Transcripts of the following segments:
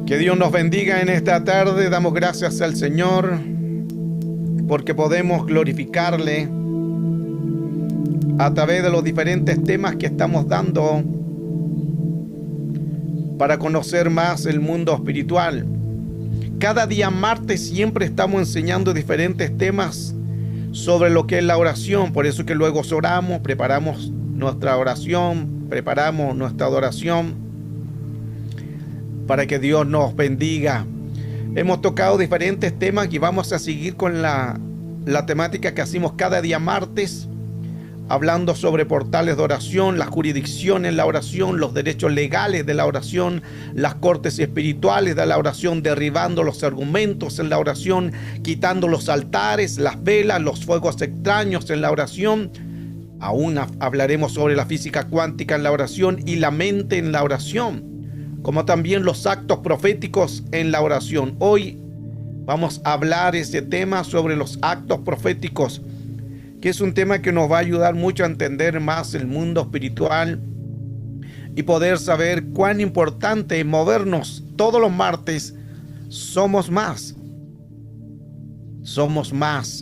Que Dios nos bendiga en esta tarde. Damos gracias al Señor porque podemos glorificarle a través de los diferentes temas que estamos dando para conocer más el mundo espiritual. Cada día martes siempre estamos enseñando diferentes temas sobre lo que es la oración. Por eso que luego oramos, preparamos nuestra oración, preparamos nuestra adoración para que Dios nos bendiga. Hemos tocado diferentes temas y vamos a seguir con la temática que hacemos cada día martes, hablando sobre portales de oración, la jurisdicción en la oración, los derechos legales de la oración, las cortes espirituales de la oración, derribando los argumentos en la oración, quitando los altares, las velas, los fuegos extraños en la oración. Aún hablaremos sobre la física cuántica en la oración y la mente en la oración, como también los actos proféticos en la oración. Hoy vamos a hablar este tema sobre los actos proféticos, que es un tema que nos va a ayudar mucho a entender más el mundo espiritual y poder saber cuán importante es movernos todos los martes. Somos más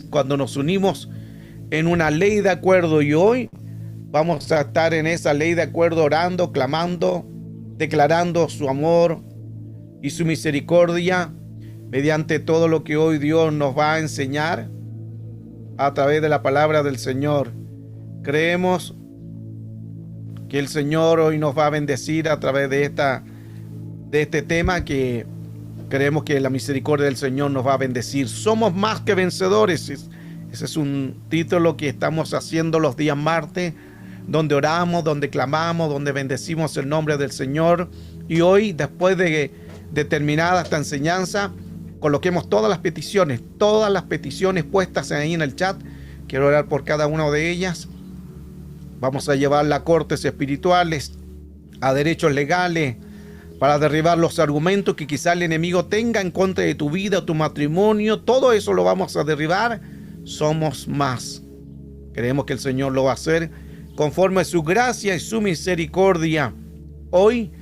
cuando nos unimos en una ley de acuerdo, y hoy vamos a estar en esa ley de acuerdo, orando, clamando, declarando su amor y su misericordia mediante todo lo que hoy Dios nos va a enseñar a través de la palabra del Señor. Creemos que el Señor hoy nos va a bendecir a través de este tema, que creemos que la misericordia del Señor nos va a bendecir. Somos más que vencedores. Ese es un título que estamos haciendo los días martes, donde oramos, donde clamamos, donde bendecimos el nombre del Señor. Y hoy, después de terminada esta enseñanza, coloquemos todas las peticiones puestas ahí en el chat. Quiero orar por cada una de ellas. Vamos a llevarla a cortes espirituales, a derechos legales, para derribar los argumentos que quizá el enemigo tenga en contra de tu vida, tu matrimonio. Todo eso lo vamos a derribar. Somos más. Creemos que el Señor lo va a hacer conforme a su gracia y su misericordia. Hoy,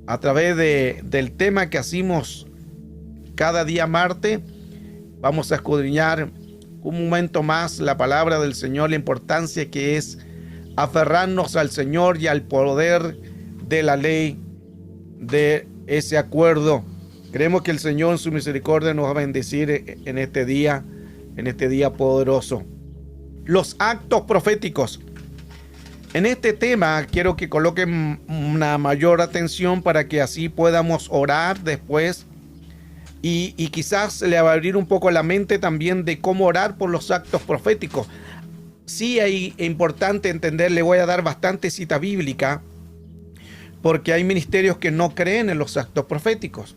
a través del tema que hacemos cada día martes, vamos a escudriñar un momento más la palabra del Señor, la importancia que es aferrarnos al Señor y al poder de la ley de ese acuerdo. Creemos que el Señor en su misericordia nos va a bendecir en este día poderoso. Los actos proféticos. En este tema quiero que coloquen una mayor atención para que así podamos orar después y quizás le va a abrir un poco la mente también de cómo orar por los actos proféticos. Sí, es importante entender, le voy a dar bastante cita bíblica, porque hay ministerios que no creen en los actos proféticos.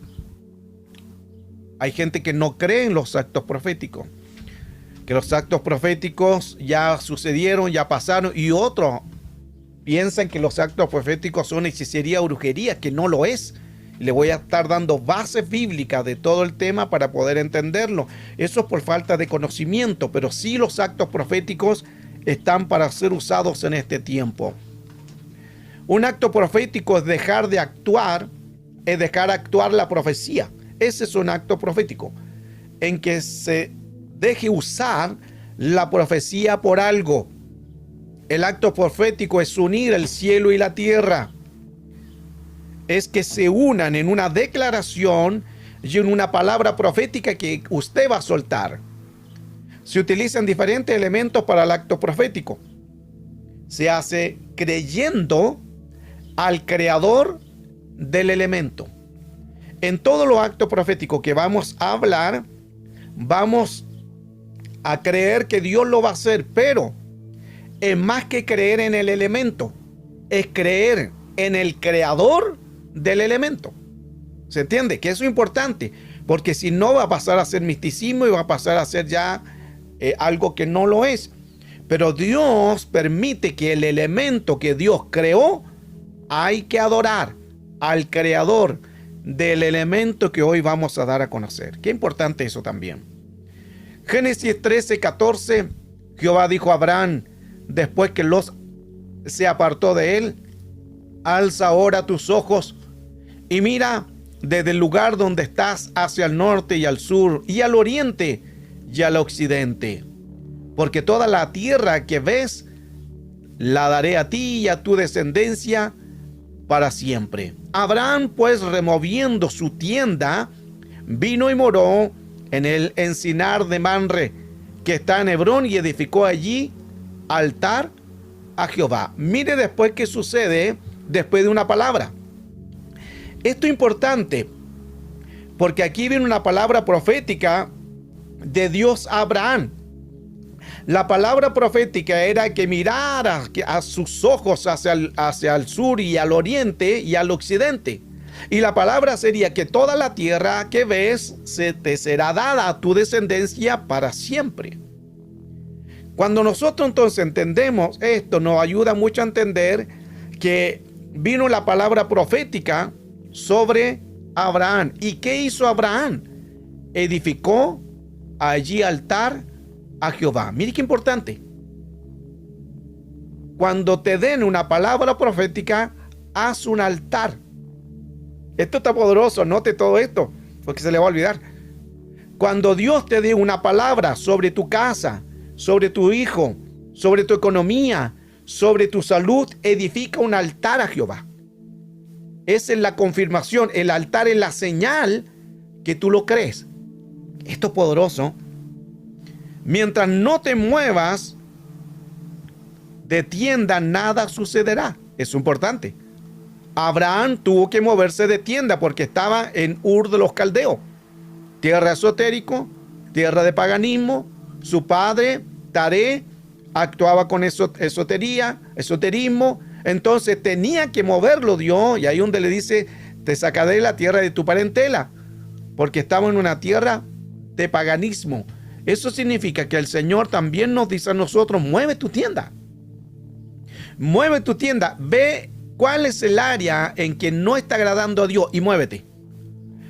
Hay gente que no cree en los actos proféticos, que los actos proféticos ya sucedieron, ya pasaron, y otros piensan que los actos proféticos son hechicería o brujería, que no lo es. Le voy a estar dando bases bíblicas de todo el tema para poder entenderlo. Eso es por falta de conocimiento, pero sí los actos proféticos están para ser usados en este tiempo. Un acto profético es dejar de actuar, es dejar actuar la profecía. Ese es un acto profético, en que se deje usar la profecía por algo. El acto profético es unir el cielo y la tierra. Es que se unan en una declaración y en una palabra profética que usted va a soltar. Se utilizan diferentes elementos para el acto profético. Se hace creyendo al creador del elemento. En todos los actos proféticos que vamos a hablar, vamos a creer que Dios lo va a hacer, pero es más que creer en el elemento, es creer en el creador del elemento. ¿Se entiende? Que eso es importante, porque si no va a pasar a ser misticismo y va a pasar a ser ya algo que no lo es. Pero Dios permite que el elemento que Dios creó, hay que adorar al creador del elemento que hoy vamos a dar a conocer. Qué importante eso también. Génesis 13:14, Jehová dijo a Abraham, después que Lot se apartó de él, alza ahora tus ojos y mira desde el lugar donde estás hacia el norte y al sur, y al oriente y al occidente. Porque toda la tierra que ves, la daré a ti y a tu descendencia para siempre. Abraham, pues, removiendo su tienda, vino y moró en el encinar de Mamre, que está en Hebrón, y edificó allí altar a Jehová. Mire después qué sucede después de una palabra. Esto es importante, porque aquí viene una palabra profética de Dios a Abraham. La palabra profética era que mirara a sus ojos hacia el sur y al oriente y al occidente. Y la palabra sería que toda la tierra que ves te será dada a tu descendencia para siempre. Cuando nosotros entonces entendemos esto, nos ayuda mucho a entender que vino la palabra profética sobre Abraham. ¿Y qué hizo Abraham? Edificó allí altar a Jehová. Mire qué importante. Cuando te den una palabra profética, haz un altar. Esto está poderoso, note todo esto, porque se le va a olvidar. Cuando Dios te dé una palabra sobre tu casa, sobre tu hijo, sobre tu economía, sobre tu salud, edifica un altar a Jehová. Esa es la confirmación. El altar es la señal que tú lo crees. Esto es poderoso. Mientras no te muevas de tienda, nada sucederá. Es importante. Abraham tuvo que moverse de tienda porque estaba en Ur de los Caldeos, tierra esotérico, tierra de paganismo. Su padre, Taré, actuaba con esoterismo. Entonces tenía que moverlo Dios, y ahí donde le dice: te sacaré de la tierra de tu parentela, porque estamos en una tierra de paganismo. Eso significa que el Señor también nos dice a nosotros: mueve tu tienda. Mueve tu tienda. Ve cuál es el área en que no está agradando a Dios y muévete.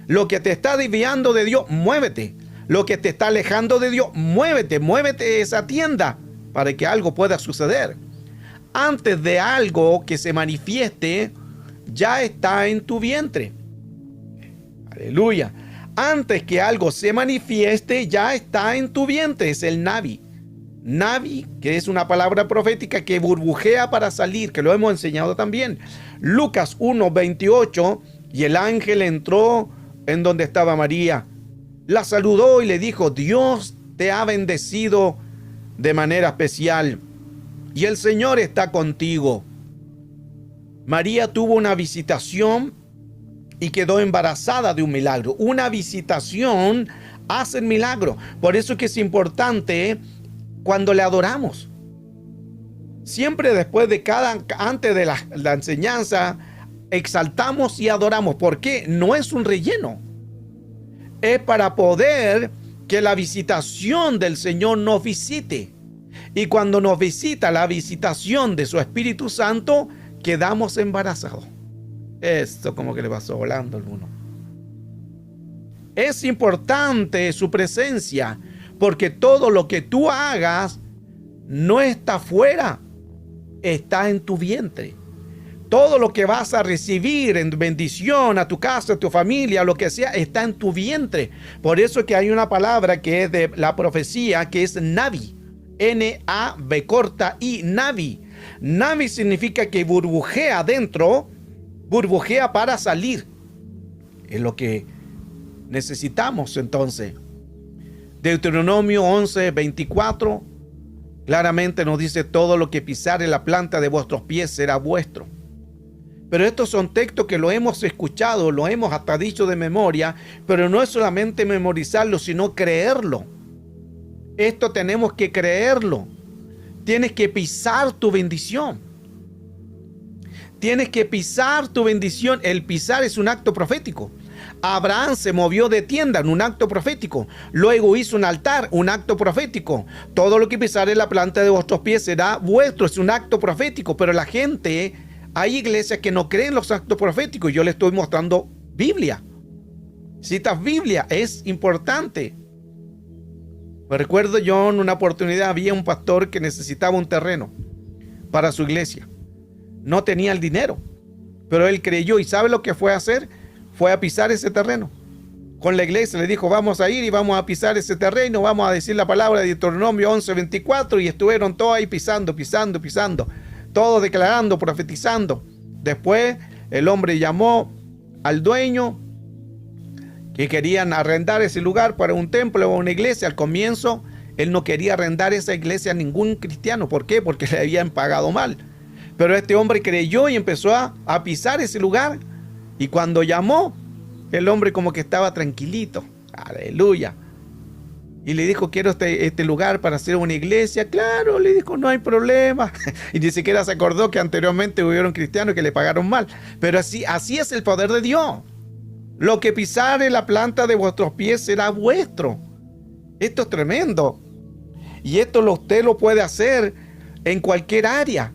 Lo que te está desviando de Dios, muévete. Lo que te está alejando de Dios, muévete. Muévete esa tienda para que algo pueda suceder. Antes de algo que se manifieste, ya está en tu vientre. Aleluya. Antes que algo se manifieste, ya está en tu vientre. Es el Navi. Navi, que es una palabra profética que burbujea para salir, que lo hemos enseñado también. Lucas 1:28, y el ángel entró en donde estaba María, la saludó y le dijo: Dios te ha bendecido de manera especial, y el Señor está contigo. María tuvo una visitación y quedó embarazada de un milagro. Una visitación hace el milagro. Por eso es que es importante cuando le adoramos. Siempre después de antes de la enseñanza, exaltamos y adoramos. ¿Por qué? No es un relleno. Es para poder que la visitación del Señor nos visite. Y cuando nos visita la visitación de su Espíritu Santo, quedamos embarazados. Esto como que le pasó volando a alguno. Es importante su presencia, porque todo lo que tú hagas no está fuera, está en tu vientre. Todo lo que vas a recibir en bendición a tu casa, a tu familia, lo que sea, está en tu vientre. Por eso es que hay una palabra que es de la profecía, que es Navi. N-A-V corta I, Navi. Navi significa que burbujea adentro, burbujea para salir. Es lo que necesitamos entonces. Deuteronomio 11:24 claramente nos dice: todo lo que pisare la planta de vuestros pies será vuestro. Pero estos son textos que lo hemos escuchado, lo hemos hasta dicho de memoria, pero no es solamente memorizarlo, sino creerlo. Esto tenemos que creerlo. Tienes que pisar tu bendición. Tienes que pisar tu bendición. El pisar es un acto profético. Abraham se movió de tienda en un acto profético. Luego hizo un altar, un acto profético. Todo lo que pisare la planta de vuestros pies será vuestro. Es un acto profético. Pero la gente, hay iglesias que no creen los actos proféticos. Yo les estoy mostrando Biblia. Citas Biblia, es importante. Me recuerdo yo en una oportunidad, había un pastor que necesitaba un terreno para su iglesia. No tenía el dinero, pero él creyó, y ¿sabe lo que fue a hacer? fue a pisar ese terreno. Con la iglesia le dijo, vamos a ir y vamos a pisar ese terreno, vamos a decir la palabra de Deuteronomio 11:24, y estuvieron todos ahí pisando, todos declarando, profetizando. Después el hombre llamó al dueño que querían arrendar ese lugar para un templo o una iglesia. Al comienzo él no quería arrendar esa iglesia a ningún cristiano. ¿Por qué? Porque le habían pagado mal. Pero este hombre creyó y empezó a pisar ese lugar. Y cuando llamó, el hombre como que estaba tranquilito. Aleluya. Y le dijo, quiero este lugar para hacer una iglesia. Claro, le dijo, no hay problema. Y ni siquiera se acordó que anteriormente hubieron cristianos que le pagaron mal. Pero así es el poder de Dios. Lo que pisare la planta de vuestros pies será vuestro. Esto es tremendo. Y esto usted lo puede hacer en cualquier área.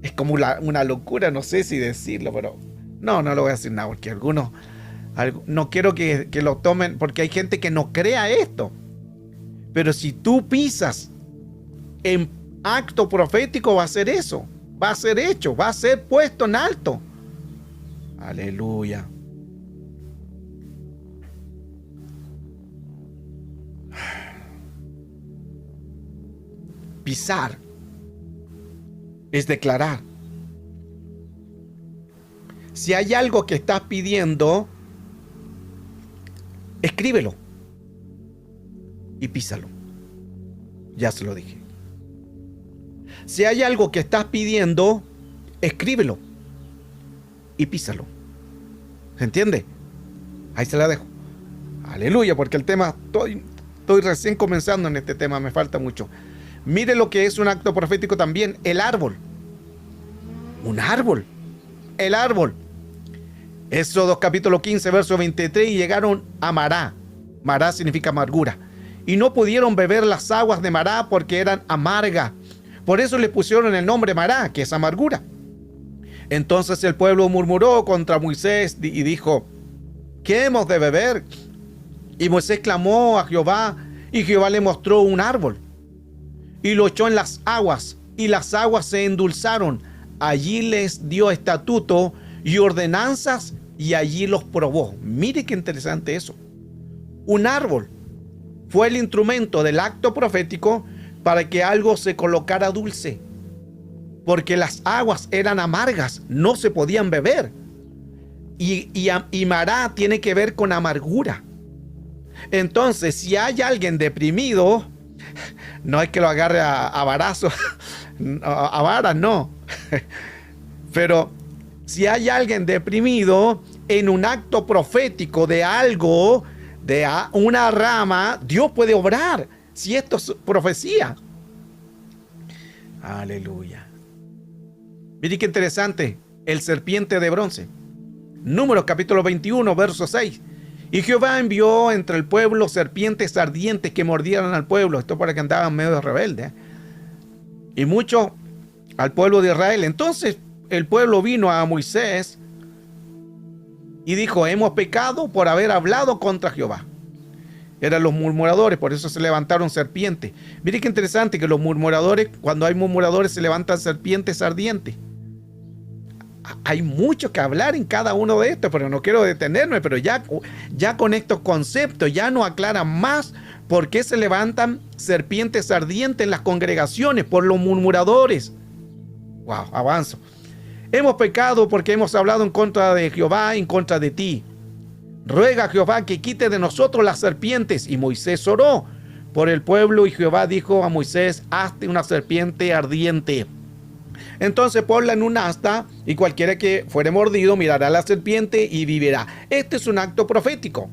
Es como una locura, no sé si decirlo, pero no lo voy a decir nada, porque algunos no quiero que lo tomen, porque hay gente que no crea esto. Pero si tú pisas en acto profético, va a ser eso, va a ser hecho, va a ser puesto en alto. Aleluya. Pisar es declarar. Si hay algo que estás pidiendo, escríbelo y písalo. Ya se lo dije. Si hay algo que estás pidiendo, escríbelo y písalo. ¿Se entiende? Ahí se la dejo. Aleluya, porque el tema, estoy recién comenzando en este tema, me falta mucho. Mire lo que es un acto profético también, el árbol. Un árbol. El árbol. Éxodo capítulo 15, verso 23, y llegaron a Mará. Mará significa amargura. Y no pudieron beber las aguas de Mará porque eran amargas. Por eso le pusieron el nombre Mará, que es amargura. Entonces el pueblo murmuró contra Moisés y dijo, ¿qué hemos de beber? Y Moisés clamó a Jehová, y Jehová le mostró un árbol. Y lo echó en las aguas, y las aguas se endulzaron. Allí les dio estatuto y ordenanzas, y allí los probó. Mire qué interesante eso. Un árbol fue el instrumento del acto profético para que algo se colocara dulce, porque las aguas eran amargas, no se podían beber. Y Mará tiene que ver con amargura. Entonces, si hay alguien deprimido, no es que lo agarre a varazos, a varas, no. Pero si hay alguien deprimido en un acto profético de algo, de una rama, Dios puede obrar. Si esto es profecía. Aleluya. Mire qué interesante. El serpiente de bronce. Números capítulo 21, verso 6. Y Jehová envió entre el pueblo serpientes ardientes que mordieran al pueblo. Esto para que andaban medio rebeldes. Y mucho al pueblo de Israel. Entonces el pueblo vino a Moisés y dijo, hemos pecado por haber hablado contra Jehová. Eran los murmuradores, por eso se levantaron serpientes. Mire qué interesante que los murmuradores, cuando hay murmuradores, se levantan serpientes ardientes. Hay mucho que hablar en cada uno de estos, pero no quiero detenerme, pero ya con estos conceptos ya nos aclaran más por qué se levantan serpientes ardientes en las congregaciones, por los murmuradores. Wow, avanzo. Hemos pecado porque hemos hablado en contra de Jehová, en contra de ti. Ruega a Jehová que quite de nosotros las serpientes. Y Moisés oró por el pueblo, y Jehová dijo a Moisés, hazte una serpiente ardiente. Entonces ponla en un asta, y cualquiera que fuere mordido mirará a la serpiente y vivirá. Este es un acto profético.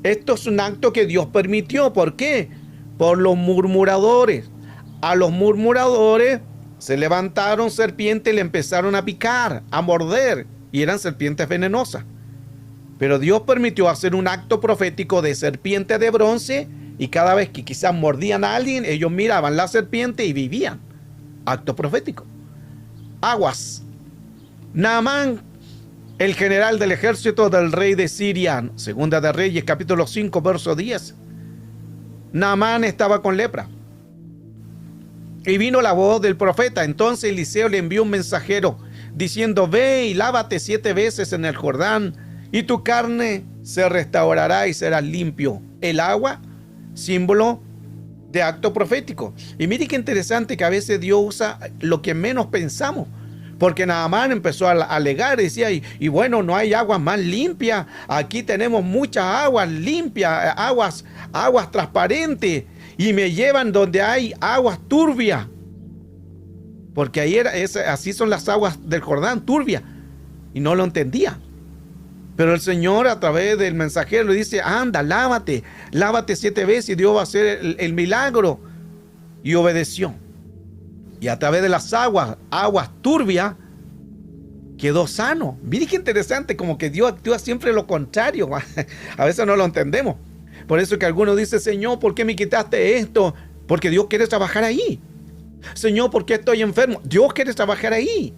Esto es un acto que Dios permitió. ¿Por qué? Por los murmuradores. A los murmuradores se levantaron serpientes y le empezaron a picar, a morder, y eran serpientes venenosas. Pero Dios permitió hacer un acto profético de serpiente de bronce, y cada vez que quizás mordían a alguien, ellos miraban la serpiente y vivían. Acto profético. Aguas. Naamán, el general del ejército del rey de Siria, segunda de Reyes, capítulo 5, verso 10. Naamán estaba con lepra. Y vino la voz del profeta. Entonces Eliseo le envió un mensajero diciendo, ve y lávate 7 veces en el Jordán, y tu carne se restaurará y serás limpio. El agua, símbolo de acto profético. Y mire qué interesante que a veces Dios usa lo que menos pensamos. Porque Naamán empezó a alegar, decía, y bueno, no hay agua más limpia. Aquí tenemos muchas aguas limpias, aguas transparentes. Y me llevan donde hay aguas turbias. Porque ahí así son las aguas del Jordán, turbias. Y no lo entendía. Pero el Señor a través del mensajero le dice, anda, lávate 7 veces y Dios va a hacer el milagro. Y obedeció. Y a través de las aguas turbias, quedó sano. Mire qué interesante, como que Dios actúa siempre lo contrario. A veces no lo entendemos. Por eso que algunos dicen, Señor, ¿por qué me quitaste esto? Porque Dios quiere trabajar ahí. Señor, ¿por qué estoy enfermo? Dios quiere trabajar ahí.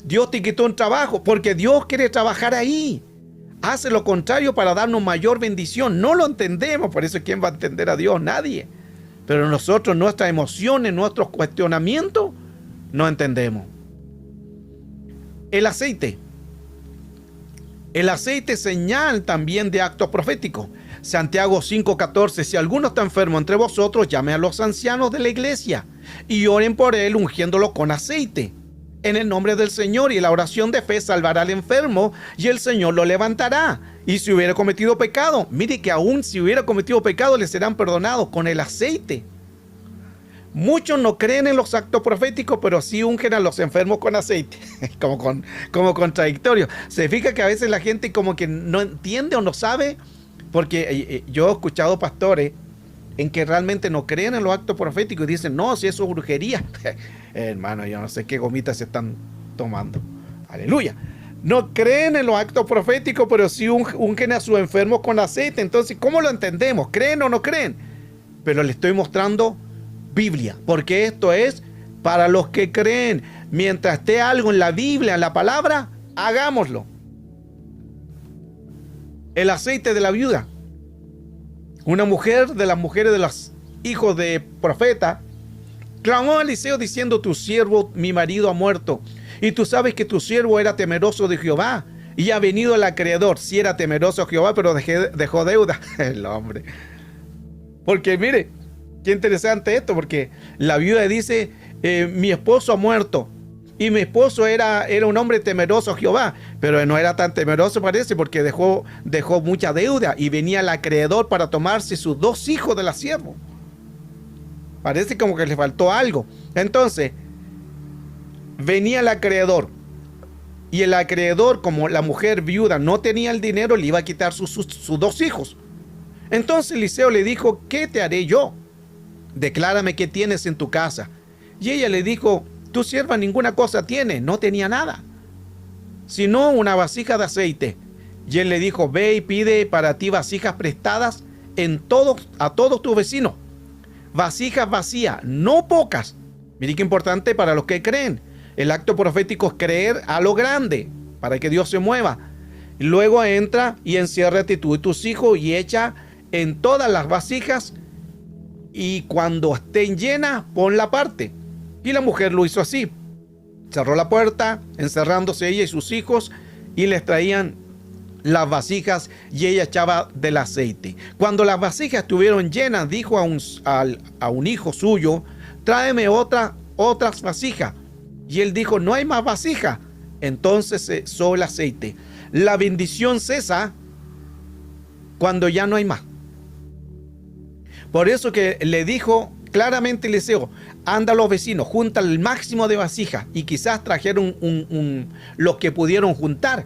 Dios te quitó un trabajo porque Dios quiere trabajar ahí. Hace lo contrario para darnos mayor bendición. No lo entendemos, por eso ¿quién va a entender a Dios? Nadie. Pero nosotros, nuestras emociones, nuestros cuestionamientos, no entendemos. El aceite. El aceite es señal también de actos proféticos. Santiago 5:14, si alguno está enfermo entre vosotros, llame a los ancianos de la iglesia y oren por él ungiéndolo con aceite en el nombre del Señor, y la oración de fe salvará al enfermo y el Señor lo levantará. Y si hubiera cometido pecado, mire que aún si hubiera cometido pecado le serán perdonados con el aceite. Muchos no creen en los actos proféticos, pero sí ungen a los enfermos con aceite, como contradictorio. Se fija que a veces la gente como que no entiende o no sabe, porque yo he escuchado pastores en que realmente no creen en los actos proféticos y dicen, no, si eso es brujería. Hermano, yo no sé qué gomitas se están tomando. Aleluya. No creen en los actos proféticos, pero sí ungen a sus enfermos con aceite. Entonces, ¿cómo lo entendemos? ¿Creen o no creen? Pero le estoy mostrando Biblia, porque esto es para los que creen. Mientras esté algo en la Biblia, en la palabra, hagámoslo. El aceite de la viuda. Una mujer de las mujeres de los hijos de profeta clamó a Eliseo diciendo, tu siervo, mi marido, ha muerto. Y tú sabes que tu siervo era temeroso de Jehová. Y ha venido el acreedor. Si era temeroso de Jehová, pero dejó deuda. El hombre. Porque mire, qué interesante esto, porque la viuda dice, mi esposo ha muerto. Y mi esposo era un hombre temeroso a Jehová, pero no era tan temeroso, parece, porque dejó mucha deuda y venía el acreedor para tomarse sus 2 hijos de la sierva. Parece como que le faltó algo. Entonces, venía el acreedor y el acreedor, como la mujer viuda no tenía el dinero, le iba a quitar sus 2 hijos. Entonces Eliseo le dijo, ¿qué te haré yo? Declárame qué tienes en tu casa. Y ella le dijo, tu sierva ninguna cosa tiene, no tenía nada, sino una vasija de aceite. Y él le dijo, ve y pide para ti vasijas prestadas a todos tus vecinos, vasijas vacías, no pocas. Mire qué importante para los que creen. El acto profético es creer a lo grande, para que Dios se mueva. Y luego entra y enciérrate tú y tus hijos y echa en todas las vasijas, y cuando estén llenas, ponla aparte. Y la mujer lo hizo así. Cerró la puerta, encerrándose ella y sus hijos, y les traían las vasijas y ella echaba del aceite. Cuando las vasijas estuvieron llenas, dijo a un hijo suyo, tráeme otras vasijas. Y él dijo, no hay más vasijas. Entonces cesó el aceite. La bendición cesa cuando ya no hay más. Por eso que le dijo claramente Eliseo, anda a los vecinos, junta el máximo de vasijas, y quizás trajeron los que pudieron juntar.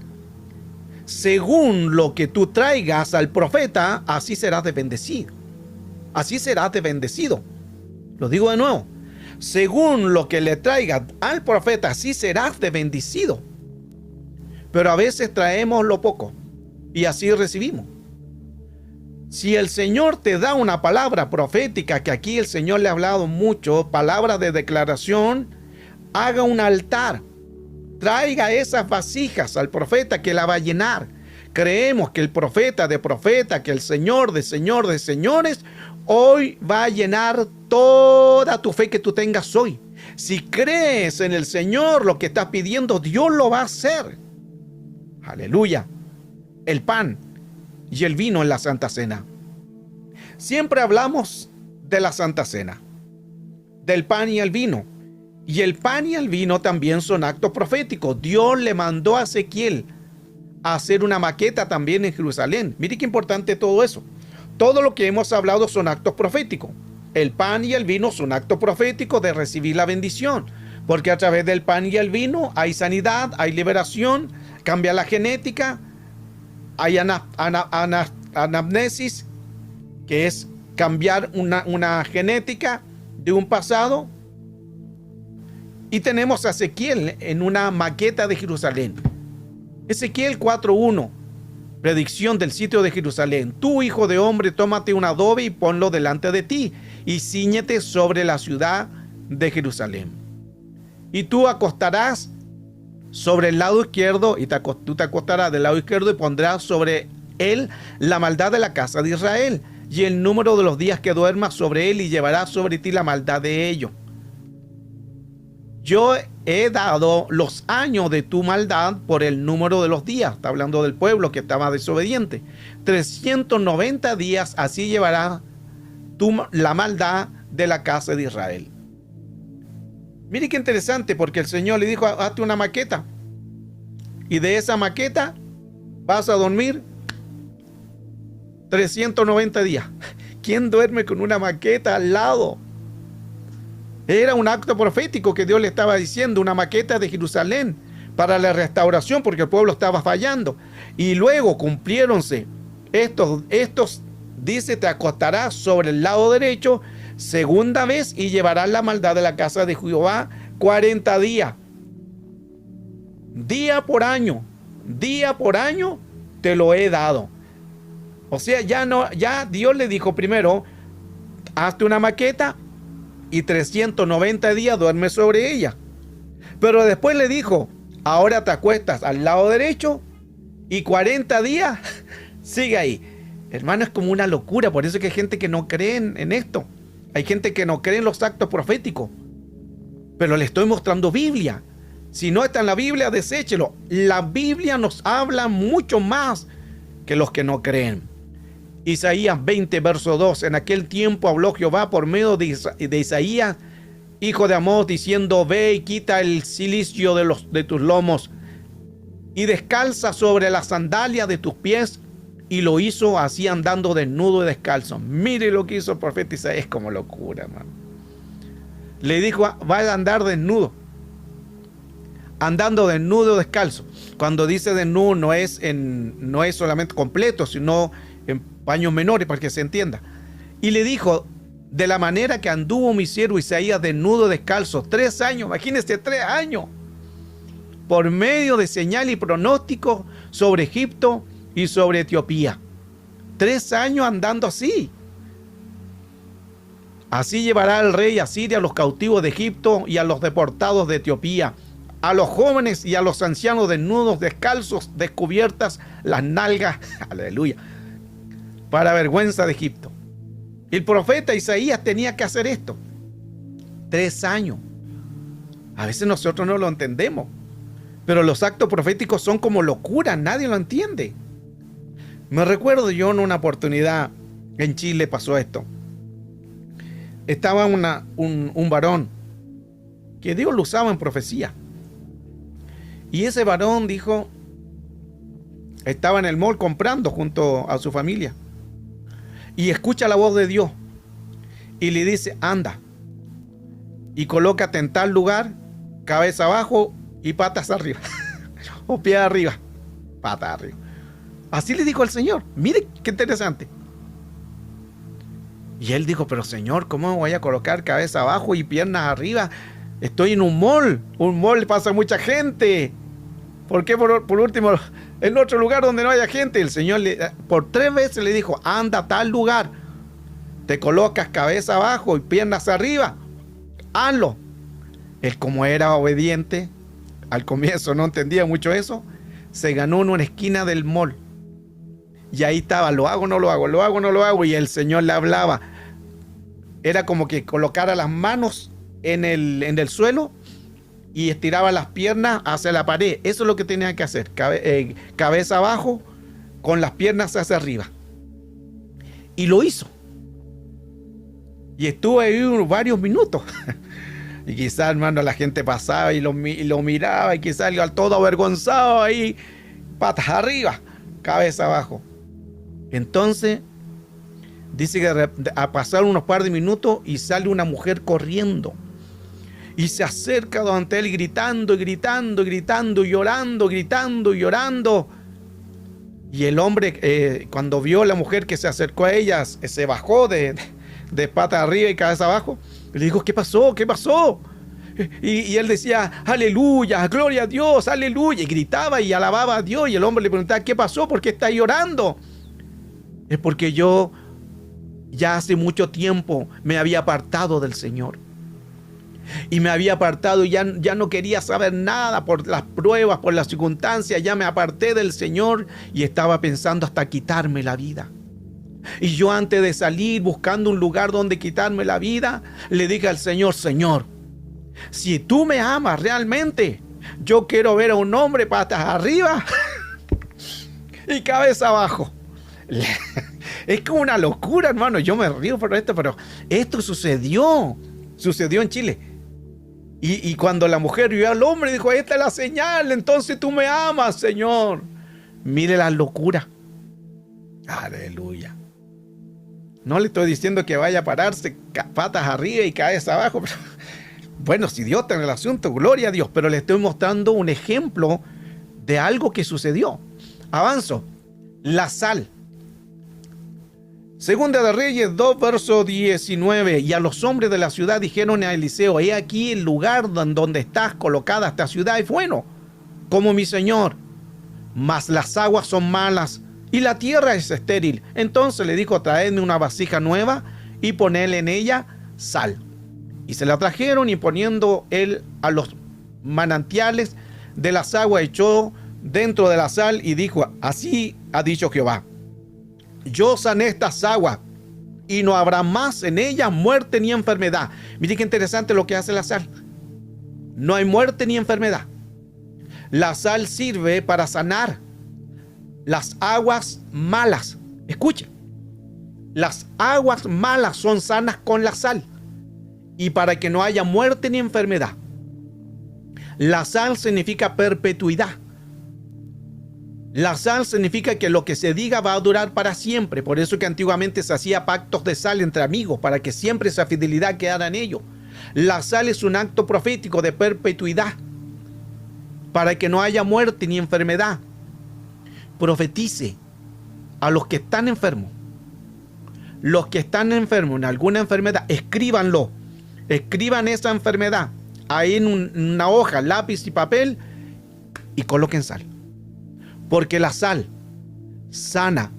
Según lo que tú traigas al profeta, así serás de bendecido. Así serás de bendecido. Lo digo de nuevo. Según lo que le traigas al profeta, así serás de bendecido. Pero a veces traemos lo poco y así recibimos. Si el Señor te da una palabra profética, que aquí el Señor le ha hablado mucho, palabra de declaración, haga un altar, traiga esas vasijas al profeta que la va a llenar. Creemos que el profeta de profeta, que el Señor de señores, hoy va a llenar toda tu fe que tú tengas hoy. Si crees en el Señor, lo que estás pidiendo, Dios lo va a hacer. Aleluya. el pan y el vino en la Santa Cena. Siempre hablamos de la Santa Cena, del pan y el vino. Y el pan y el vino también son actos proféticos. Dios le mandó a Ezequiel a hacer una maqueta también en Jerusalén. Mire qué importante todo eso. Todo lo que hemos hablado son actos proféticos. El pan y el vino son actos proféticos de recibir la bendición. Porque a través del pan y el vino hay sanidad, hay liberación, cambia la genética, hay anamnesis, que es cambiar una genética de un pasado. Y tenemos a Ezequiel en una maqueta de Jerusalén. Ezequiel 4:1, predicción del sitio de Jerusalén. Tú, hijo de hombre, tómate un adobe y ponlo delante de ti, y cíñete sobre la ciudad de Jerusalén. Y tú acostarás sobre el lado izquierdo, y tú te acostarás del lado izquierdo y pondrás sobre él la maldad de la casa de Israel, y el número de los días que duermas sobre él, y llevarás sobre ti la maldad de ellos. Yo he dado los años de tu maldad por el número de los días. Está hablando del pueblo que estaba desobediente. 390 días, así llevará la maldad de la casa de Israel. Mire qué interesante, porque el Señor le dijo, hazte una maqueta. Y de esa maqueta vas a dormir 390 días. ¿Quién duerme con una maqueta al lado? Era un acto profético que Dios le estaba diciendo, una maqueta de Jerusalén para la restauración, porque el pueblo estaba fallando. Y luego cumpliéronse estos dice, te acostarás sobre el lado derecho segunda vez y llevarás la maldad de la casa de Jehová 40 días. Día por año te lo he dado. O sea, ya Dios le dijo primero, hazte una maqueta y 390 días duerme sobre ella. Pero después le dijo, ahora te acuestas al lado derecho y 40 días sigue ahí. Hermano, es como una locura. Por eso es que hay gente que no cree en esto. Hay gente que no cree en los actos proféticos. Pero le estoy mostrando Biblia. Si no está en la Biblia, deséchelo. La Biblia nos habla mucho más que los que no creen. Isaías 20, verso 2. En aquel tiempo habló Jehová por medio de Isaías, hijo de Amós, diciendo, ve y quita el cilicio de tus lomos y descalza sobre la sandalia de tus pies. Y lo hizo así, andando desnudo y descalzo. Mire lo que hizo el profeta Isaías. Es como locura, hermano. Le dijo, vaya a andar desnudo. Andando desnudo y descalzo. Cuando dice desnudo no es solamente completo, sino en paños menores, para que se entienda. Y le dijo, de la manera que anduvo mi siervo Isaías desnudo, descalzo, 3 años, imagínense, 3 años, por medio de señal y pronóstico sobre Egipto y sobre Etiopía. 3 años andando así. Así llevará el rey a Siria a los cautivos de Egipto y a los deportados de Etiopía, a los jóvenes y a los ancianos desnudos, descalzos, descubiertas las nalgas, aleluya, para vergüenza de Egipto. El profeta Isaías tenía que hacer esto. 3 años. A veces nosotros no lo entendemos, pero los actos proféticos son como locura, nadie lo entiende. Me recuerdo yo en una oportunidad en Chile pasó esto. Estaba un varón que Dios lo usaba en profecía. Y ese varón dijo, estaba en el mall comprando junto a su familia. Y escucha la voz de Dios. Y le dice, anda. Y colócate en tal lugar, cabeza abajo y patas arriba. O pie arriba, patas arriba. Así le dijo el Señor. Mire qué interesante. Y él dijo, pero Señor, ¿cómo me voy a colocar cabeza abajo y piernas arriba? Estoy en un mall. Un mall pasa mucha gente. ¿Por qué por último en otro lugar donde no haya gente? El Señor por 3 veces le dijo, anda a tal lugar. Te colocas cabeza abajo y piernas arriba. Hazlo. Él, como era obediente, al comienzo no entendía mucho eso, se ganó en una esquina del mall. Y ahí estaba, lo hago, no lo hago, lo hago, no lo hago. Y el Señor le hablaba. Era como que colocara las manos en el suelo y estiraba las piernas hacia la pared. Eso es lo que tenía que hacer. Cabeza abajo, con las piernas hacia arriba. Y lo hizo. Y estuvo ahí varios minutos. Y quizás, hermano, la gente pasaba y lo miraba y quizás todo avergonzado ahí, patas arriba, cabeza abajo. Entonces, dice que a pasar unos par de minutos y sale una mujer corriendo. Y se acerca ante él gritando, gritando, gritando, llorando, gritando, llorando. Y el hombre, cuando vio a la mujer que se acercó a ella, se bajó de patas arriba y cabeza abajo. Y le dijo, ¿qué pasó? ¿Qué pasó? Y él decía, aleluya, gloria a Dios, aleluya. Y gritaba y alababa a Dios. Y el hombre le preguntaba, ¿qué pasó? ¿Por qué está llorando? Es porque yo ya hace mucho tiempo me había apartado del Señor. Y me había apartado y ya no quería saber nada por las pruebas, por las circunstancias. Ya me aparté del Señor y estaba pensando hasta quitarme la vida. Y yo, antes de salir buscando un lugar donde quitarme la vida, le dije al Señor, Señor, si tú me amas realmente, yo quiero ver a un hombre patas arriba y cabeza abajo. Es como una locura, hermano. Yo me río por esto, pero esto sucedió en Chile. Y cuando la mujer vio al hombre, dijo, esta es la señal, entonces tú me amas, Señor. Mire la locura. Aleluya. No le estoy diciendo que vaya a pararse patas arriba y cabeza abajo, pero bueno, si Dios está en el asunto, gloria a Dios, pero le estoy mostrando un ejemplo de algo que sucedió. Avanzo. La sal. Segunda de Reyes 2, verso 19. Y a los hombres de la ciudad dijeron a Eliseo, he aquí el lugar donde estás colocada esta ciudad es bueno, como mi señor, mas las aguas son malas y la tierra es estéril. Entonces le dijo, traedme una vasija nueva y ponedle en ella sal. Y se la trajeron, y poniendo él a los manantiales de las aguas, echó dentro de la sal y dijo, así ha dicho Jehová, yo sané estas aguas y no habrá más en ellas muerte ni enfermedad. Mire qué interesante lo que hace la sal. No hay muerte ni enfermedad. La sal sirve para sanar las aguas malas. Escuche, las aguas malas son sanas con la sal, y para que no haya muerte ni enfermedad. La sal significa perpetuidad. La sal significa que lo que se diga va a durar para siempre. Por eso que antiguamente se hacía pactos de sal entre amigos, para que siempre esa fidelidad quedara en ellos. La sal es un acto profético de perpetuidad, para que no haya muerte ni enfermedad. Profetice a los que están enfermos. Los que están enfermos en alguna enfermedad, escríbanlo. Escriban esa enfermedad ahí en una hoja, lápiz y papel, y coloquen sal. Porque la sal sana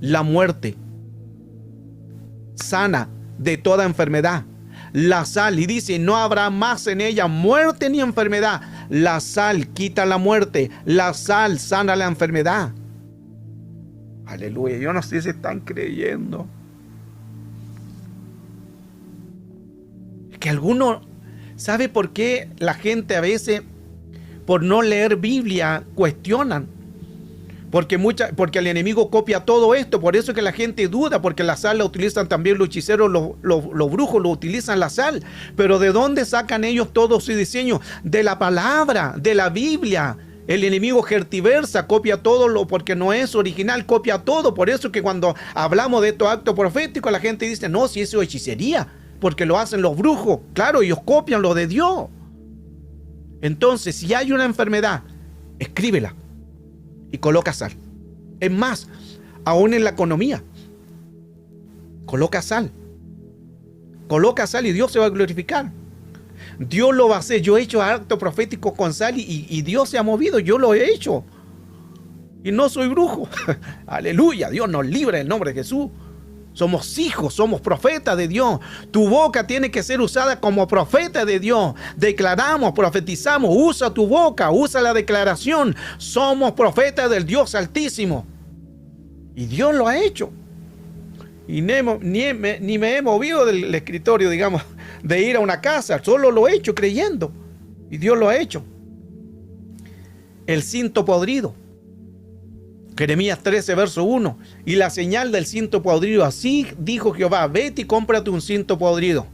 la muerte, sana de toda enfermedad. La sal, y dice, no habrá más en ella muerte ni enfermedad. La sal quita la muerte, la sal sana la enfermedad. Aleluya, yo no sé si están creyendo. Es que algunos, ¿sabe por qué la gente a veces, por no leer Biblia, cuestionan? Porque el enemigo copia todo esto. Por eso es que la gente duda, porque la sal la utilizan también los hechiceros, los brujos lo utilizan la sal. Pero ¿de dónde sacan ellos todo su diseño? De la palabra, de la Biblia. El enemigo tergiversa, copia todo porque no es original, copia todo. Por eso es que cuando hablamos de estos actos proféticos, la gente dice, no, si eso es hechicería, porque lo hacen los brujos. Claro, ellos copian lo de Dios. Entonces, si hay una enfermedad, escríbela y coloca sal. Es más, aún en la economía, coloca sal y Dios se va a glorificar. Dios lo va a hacer. Yo he hecho actos proféticos con sal y Dios se ha movido. Yo lo he hecho y no soy brujo. Aleluya, Dios nos libre en el nombre de Jesús. Somos hijos, somos profetas de Dios. Tu boca tiene que ser usada como profeta de Dios. Declaramos, profetizamos. Usa tu boca, usa la declaración. Somos profetas del Dios Altísimo. Y Dios lo ha hecho. Y ni me he movido del escritorio, digamos, de ir a una casa. Solo lo he hecho creyendo. Y Dios lo ha hecho. El cinto podrido. Jeremías 13, verso 1. Y la señal del cinto podrido, así dijo Jehová, vete y cómprate un cinto podrido,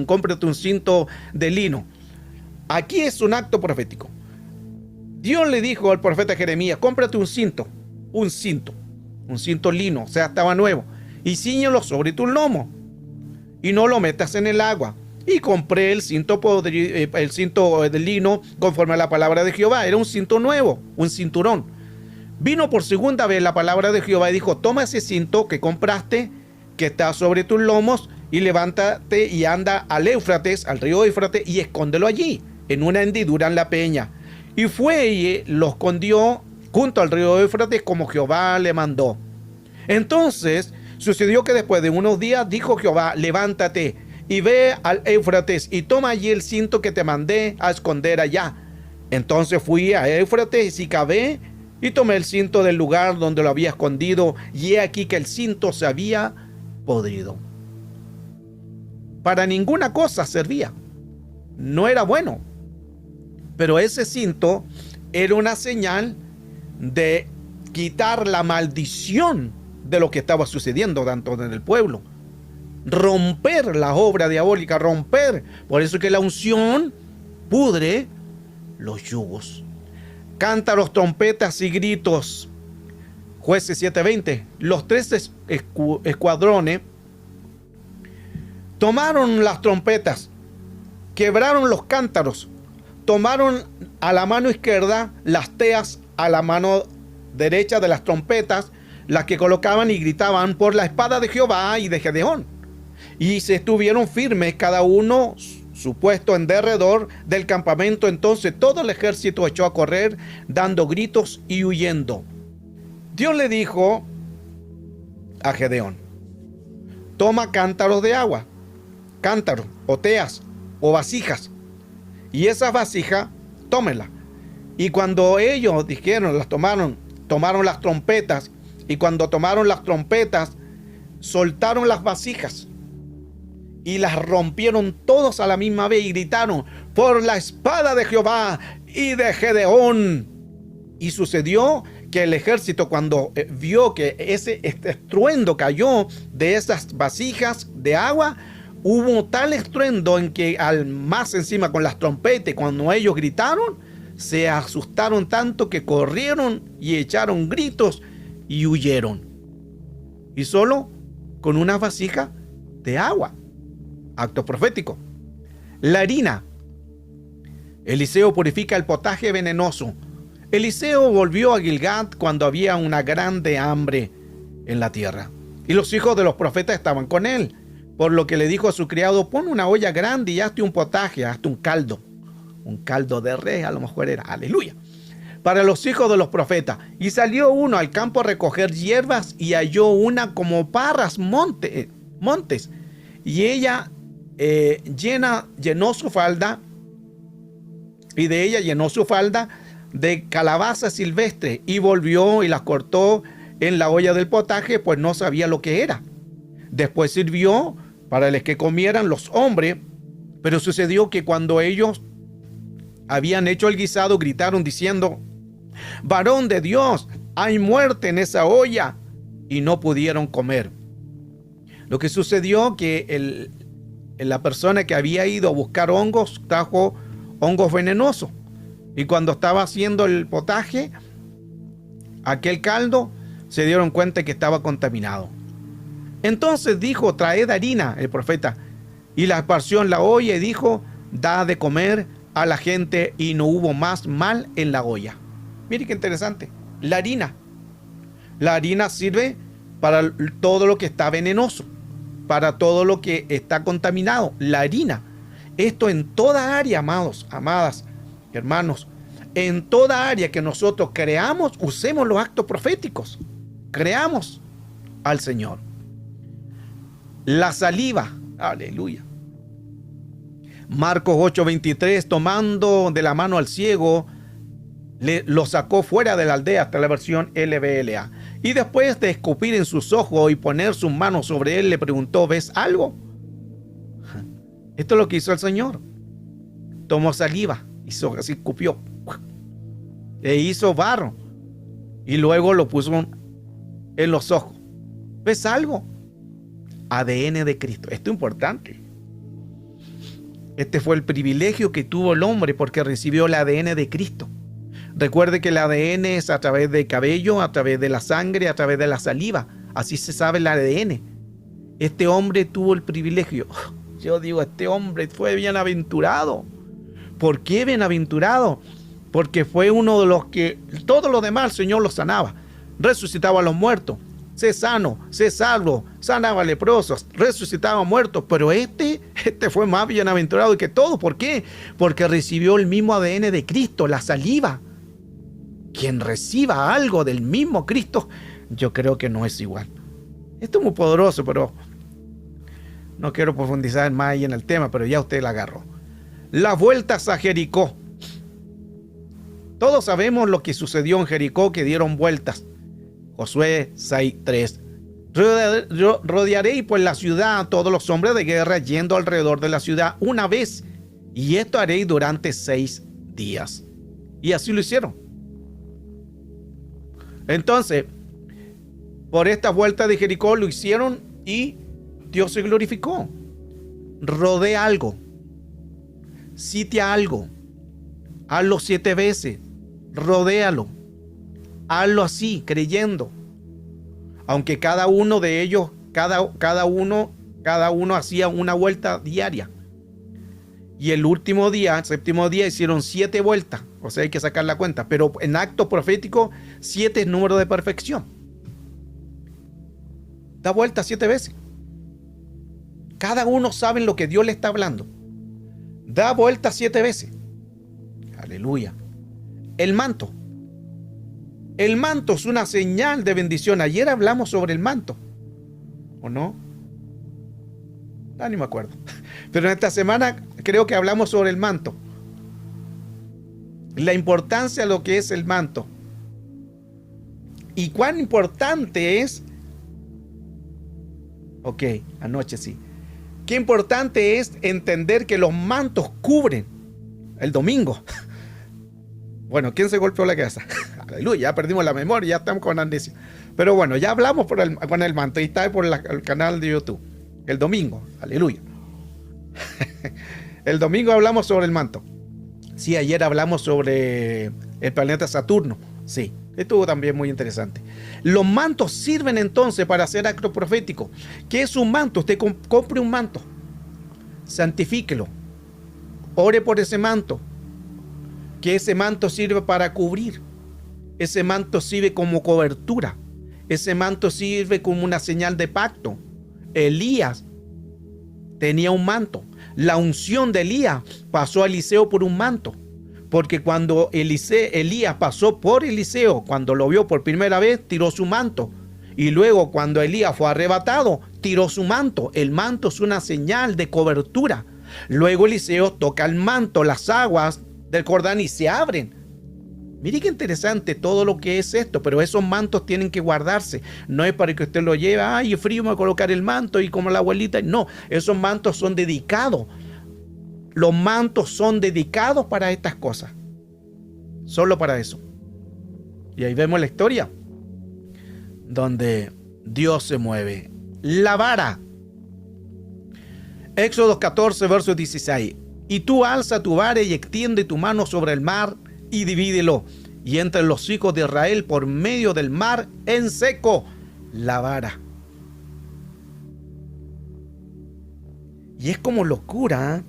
cómprate un cinto de lino. Aquí es un acto profético. Dios le dijo al profeta Jeremías, cómprate un cinto lino, o sea, estaba nuevo, y cíñelo sobre tu lomo, y no lo metas en el agua. Y compré el cinto de lino conforme a la palabra de Jehová. Era un cinto nuevo, un cinturón. Vino por segunda vez la palabra de Jehová y dijo, toma ese cinto que compraste, que está sobre tus lomos, y levántate y anda al Éufrates, al río Éufrates, y escóndelo allí, en una hendidura en la peña. Y fue y lo escondió junto al río Éufrates como Jehová le mandó. Entonces sucedió que después de unos días dijo Jehová, levántate y ve al Éufrates y toma allí el cinto que te mandé a esconder allá. Entonces fui a Éufrates y cavé y tomé el cinto del lugar donde lo había escondido, y he aquí que el cinto se había podrido. Para ninguna cosa servía. No era bueno. Pero ese cinto era una señal de quitar la maldición de lo que estaba sucediendo tanto en el pueblo. Romper la obra diabólica, romper. Por eso que la unción pudre los yugos. Cántaros, trompetas y gritos. Jueces 7:20. Los 3 escuadrones tomaron las trompetas, quebraron los cántaros, tomaron a la mano izquierda las teas, a la mano derecha de las trompetas, las que colocaban y gritaban por la espada de Jehová y de Gedeón. Y se estuvieron firmes, cada uno su puesto en derredor del campamento. Entonces todo el ejército echó a correr, dando gritos y huyendo. Dios le dijo a Gedeón, toma cántaros de agua, cántaros, o teas, o vasijas, y esas vasijas, tómenlas. Y cuando ellos dijeron, tomaron las trompetas, y cuando tomaron las trompetas, soltaron las vasijas, y las rompieron todos a la misma vez, y gritaron, por la espada de Jehová y de Gedeón. Y sucedió que el ejército, cuando vio que este estruendo cayó de esas vasijas de agua, hubo tal estruendo en que al más encima con las trompetas, cuando ellos gritaron, se asustaron tanto que corrieron y echaron gritos y huyeron. Y solo con una vasija de agua. Acto profético. La harina. Eliseo purifica el potaje venenoso. Eliseo volvió a Gilgad cuando había una grande hambre en la tierra, y los hijos de los profetas estaban con él, por lo que le dijo a su criado, pon una olla grande y hazte un potaje, hazte un caldo de res, a lo mejor era, aleluya, para los hijos de los profetas. Y salió uno al campo a recoger hierbas y halló una como parras montes, y ella llenó su falda, y de ella llenó su falda de calabaza silvestre, y volvió y las cortó en la olla del potaje, pues no sabía lo que era. Después sirvió para los que comieran los hombres, pero sucedió que cuando ellos habían hecho el guisado, gritaron diciendo, varón de Dios, hay muerte en esa olla, y no pudieron comer. Lo que sucedió que la persona que había ido a buscar hongos trajo hongos venenosos, y cuando estaba haciendo el potaje, aquel caldo, se dieron cuenta que estaba contaminado. Entonces dijo, traed harina, el profeta, y la esparció en la olla, y dijo, da de comer a la gente, y no hubo más mal en la olla. Mire qué interesante. La harina sirve para todo lo que está venenoso, para todo lo que está contaminado. La harina. Esto en toda área, amados, amadas, hermanos, en toda área que nosotros creamos, usemos los actos proféticos. Creamos al Señor. La saliva. Aleluya. Marcos 8:23, tomando de la mano al ciego, lo sacó fuera de la aldea, hasta la versión LBLA. Y después de escupir en sus ojos y poner sus manos sobre él, le preguntó, ¿ves algo? Esto es lo que hizo el Señor. Tomó saliva, hizo así, escupió, e hizo barro, y luego lo puso en los ojos. ¿Ves algo? ADN de Cristo. Esto es importante. Este fue el privilegio que tuvo el hombre porque recibió el ADN de Cristo. Recuerde que el ADN es a través del cabello, a través de la sangre, a través de la saliva. Así se sabe el ADN. Este hombre tuvo el privilegio. Yo digo, este hombre fue bienaventurado. ¿Por qué bienaventurado? Porque fue uno de los que todo lo demás el Señor lo sanaba. Resucitaba a los muertos. Sé sano, sé salvo, sanaba leprosos, resucitaba muertos. Pero este fue más bienaventurado que todo. ¿Por qué? Porque recibió el mismo ADN de Cristo, la saliva. Quien reciba algo del mismo Cristo, yo creo que no es igual. Esto es muy poderoso, pero no quiero profundizar más ahí en el tema, pero ya usted la agarró. Las vueltas a Jericó. Todos sabemos lo que sucedió en Jericó, que dieron vueltas. Josué 6:3. Rodearéis pues la ciudad a todos los hombres de guerra yendo alrededor de la ciudad una vez, y esto haréis durante 6 días. Y así lo hicieron. Entonces, por esta vuelta de Jericó lo hicieron y Dios se glorificó. Rodea algo, sitia algo, hazlo 7 veces, rodéalo, hazlo así, creyendo. Aunque cada uno de ellos, cada uno hacía una vuelta diaria. Y el último día, el séptimo día, hicieron 7 vueltas. O sea, hay que sacar la cuenta. Pero en acto profético, 7 es número de perfección. Da vuelta 7 veces. Cada uno sabe lo que Dios le está hablando. Da vuelta 7 veces. Aleluya. El manto. El manto es una señal de bendición. Ayer hablamos sobre el manto. ¿O no? Ni me acuerdo. Pero en esta semana creo que hablamos sobre el manto. La importancia de lo que es el manto. Y cuán importante es. Ok, anoche sí. Qué importante es entender que los mantos cubren el domingo. Bueno, ¿quién se golpeó la cabeza? Aleluya, ya perdimos la memoria, ya estamos con amnesia. Pero bueno, ya hablamos con el manto y está por el canal de YouTube. El domingo, aleluya. El domingo hablamos sobre el manto. Sí, ayer hablamos sobre el planeta Saturno. Sí, estuvo también muy interesante. Los mantos sirven entonces para hacer acto profético. ¿Qué es un manto? Usted compre un manto, santifíquelo, ore por ese manto. Que ese manto sirve para cubrir. Ese manto sirve como cobertura. Ese manto sirve como una señal de pacto. Elías tenía un manto. La unción de Elías pasó a Eliseo por un manto. Porque cuando Elías pasó por Eliseo, cuando lo vio por primera vez, tiró su manto. Y luego cuando Elías fue arrebatado, tiró su manto. El manto es una señal de cobertura. Luego Eliseo toca el manto, las aguas del Jordán y se abren. Mire qué interesante todo lo que es esto, pero esos mantos tienen que guardarse. No es para que usted lo lleve, ay, es frío, me voy a colocar el manto y como la abuelita. No, esos mantos son dedicados. Los mantos son dedicados para estas cosas. Solo para eso. Y ahí vemos la historia donde Dios se mueve. La vara. Éxodo 14, verso 16. Y tú alza tu vara y extiende tu mano sobre el mar y divídelo. Y entre los hijos de Israel por medio del mar en seco. La vara. Y es como locura, ¿eh?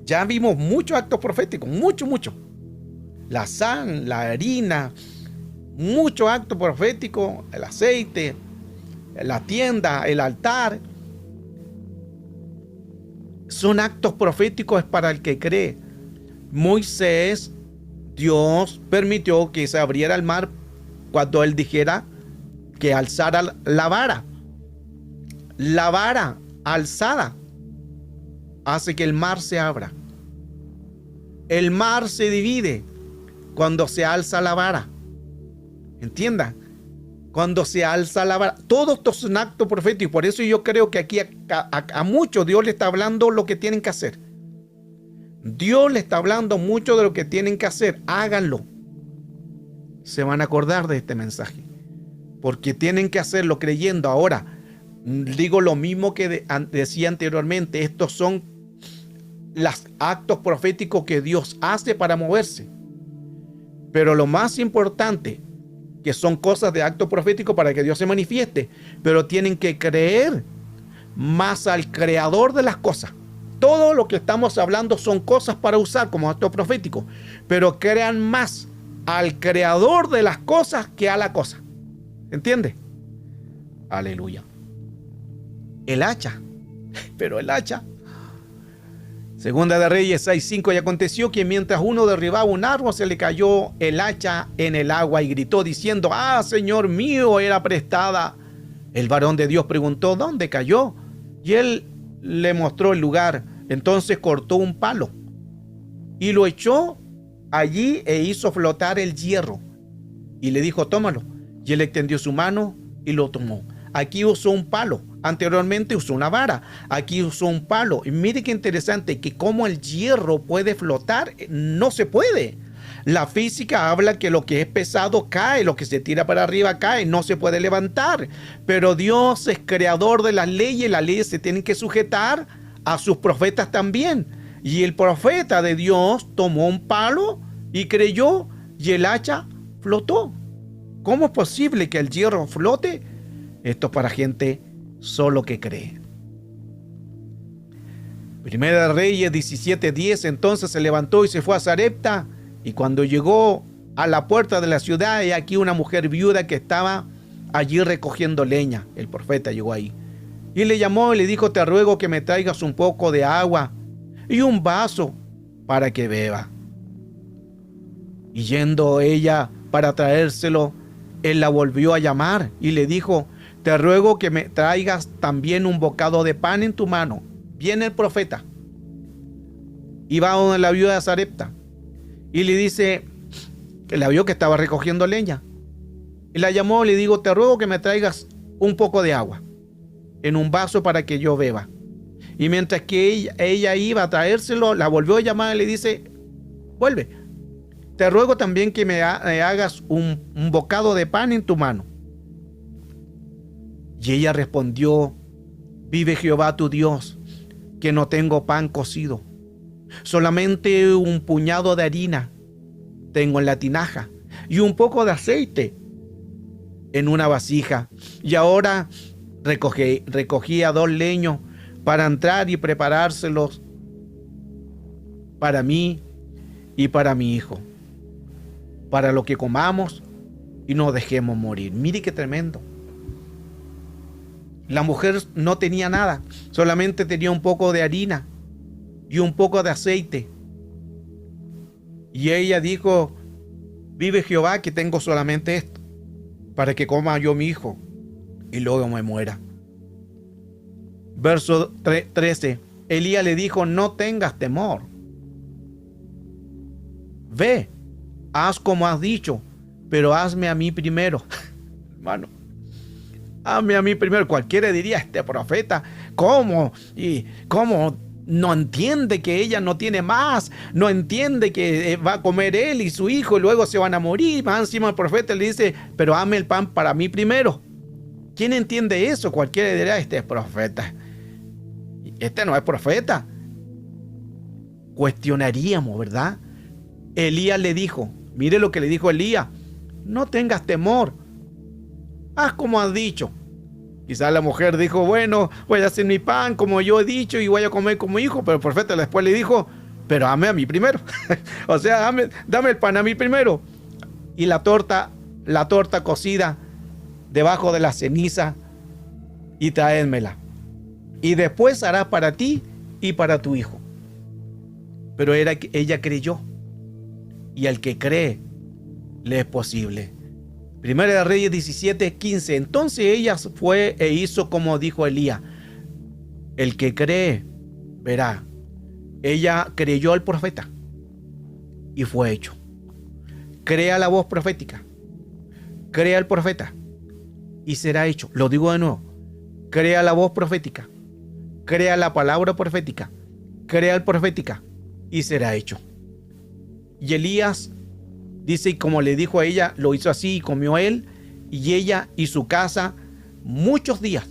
Ya vimos muchos actos proféticos, mucho. La sal, la harina, muchos actos proféticos, el aceite, la tienda, el altar. Son actos proféticos para el que cree. Moisés, Dios permitió que se abriera el mar cuando él dijera que alzara la vara. La vara alzada hace que el mar se abra. El mar se divide cuando se alza la vara. ¿Entiendan? Cuando se alza la vara. Todo esto es un acto profético. Por eso yo creo que aquí a muchos Dios le está hablando lo que tienen que hacer. Dios le está hablando mucho de lo que tienen que hacer. Háganlo. se van a acordar de este mensaje, porque tienen que hacerlo creyendo. Ahora, digo lo mismo que decía anteriormente, estos son los actos proféticos que Dios hace para moverse. Pero lo más importante, que son cosas de acto profético para que Dios se manifieste, pero tienen que creer más al creador de las cosas. Todo lo que estamos hablando son cosas para usar como acto profético, pero crean más al creador de las cosas que a la cosa. ¿Entiende? Aleluya. El hacha. Pero el hacha. Segunda de Reyes 6:5. Y aconteció que mientras uno derribaba un árbol, se le cayó el hacha en el agua y gritó diciendo: ¡Ah, Señor mío, era prestada! El varón de Dios preguntó: ¿dónde cayó? Y él le mostró el lugar. Entonces cortó un palo y lo echó allí e hizo flotar el hierro. Y le dijo: tómalo. Y él extendió su mano y lo tomó. Aquí usó un palo. Anteriormente usó una vara. Aquí usó un palo. Y mire qué interesante, que como el hierro puede flotar, no se puede. La física habla que lo que es pesado cae, lo que se tira para arriba cae, no se puede levantar. Pero Dios es creador de las leyes se tienen que sujetar a sus profetas también. Y el profeta de Dios tomó un palo y creyó, y el hacha flotó. ¿Cómo es posible que el hierro flote? Esto es para gente solo que cree. Primera de Reyes 17:10. Entonces se levantó y se fue a Sarepta, y cuando llegó a la puerta de la ciudad, he aquí una mujer viuda que estaba allí recogiendo leña. El profeta llegó ahí y le llamó y le dijo: te ruego que me traigas un poco de agua y un vaso para que beba. Y yendo ella para traérselo, él la volvió a llamar y le dijo: te ruego que me traigas también un bocado de pan en tu mano. Viene el profeta y va donde la viuda de Sarepta y le dice que la vio que estaba recogiendo leña, y la llamó y le dijo: te ruego que me traigas un poco de agua en un vaso para que yo beba. Y mientras que ella iba a traérselo, la volvió a llamar y le dice: vuelve, te ruego también que me hagas un bocado de pan en tu mano. Y ella respondió: vive Jehová tu Dios, que no tengo pan cocido, solamente un puñado de harina tengo en la tinaja y un poco de aceite en una vasija. Y ahora recogía 2 leños para entrar y preparárselos para mí y para mi hijo, para lo que comamos y nos dejemos morir. Mire qué tremendo. La mujer no tenía nada, solamente tenía un poco de harina y un poco de aceite. Y ella dijo: vive Jehová, que tengo solamente esto, para que coma yo mi hijo y luego me muera. Verso 13. Elías le dijo: no tengas temor. Ve, haz como has dicho, pero hazme a mí primero. Hermano, hazme a mí primero. Cualquiera diría: este profeta, ¿cómo? ¿Y cómo no entiende que ella no tiene más? No entiende que va a comer él y su hijo y luego se van a morir. Más encima el profeta le dice: pero hazme el pan para mí primero. ¿Quién entiende eso? Cualquiera diría: este es profeta. Este no es profeta. Cuestionaríamos, ¿verdad? Elías le dijo, mire lo que le dijo Elías: no tengas temor, haz como has dicho. Quizás la mujer dijo: bueno, voy a hacer mi pan como yo he dicho y voy a comer como hijo. Pero el profeta después le dijo: pero hazme a mí primero. O sea, dame el pan a mí primero. Y la torta cocida debajo de la ceniza, y traédmela. Y después hará para ti y para tu hijo. Pero ella creyó. Y al que cree, le es posible. Primera de Reyes 17:15. Entonces ella fue e hizo como dijo Elías. El que cree, verá. Ella creyó al profeta y fue hecho. Crea la voz profética. Crea al profeta y será hecho. Lo digo de nuevo. Crea la voz profética. Crea la palabra profética. Crea el profética y será hecho. Y Elías Dice, y como le dijo a ella, lo hizo así, y comió él y ella y su casa muchos días.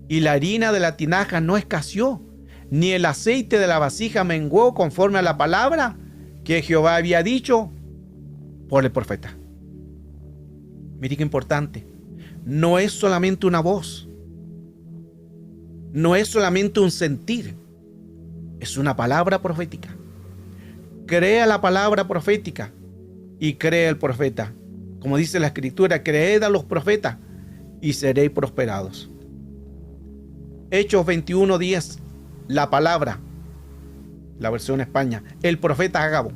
Y la harina de la tinaja no escaseó, ni el aceite de la vasija menguó, conforme a la palabra que Jehová había dicho por el profeta. Mire qué importante. No es solamente una voz. No es solamente un sentir. Es una palabra profética. Crea la palabra profética y cree el profeta. Como dice la Escritura, creed a los profetas y seréis prosperados. Hechos 21:10, la palabra, la versión España, el profeta Ágabo.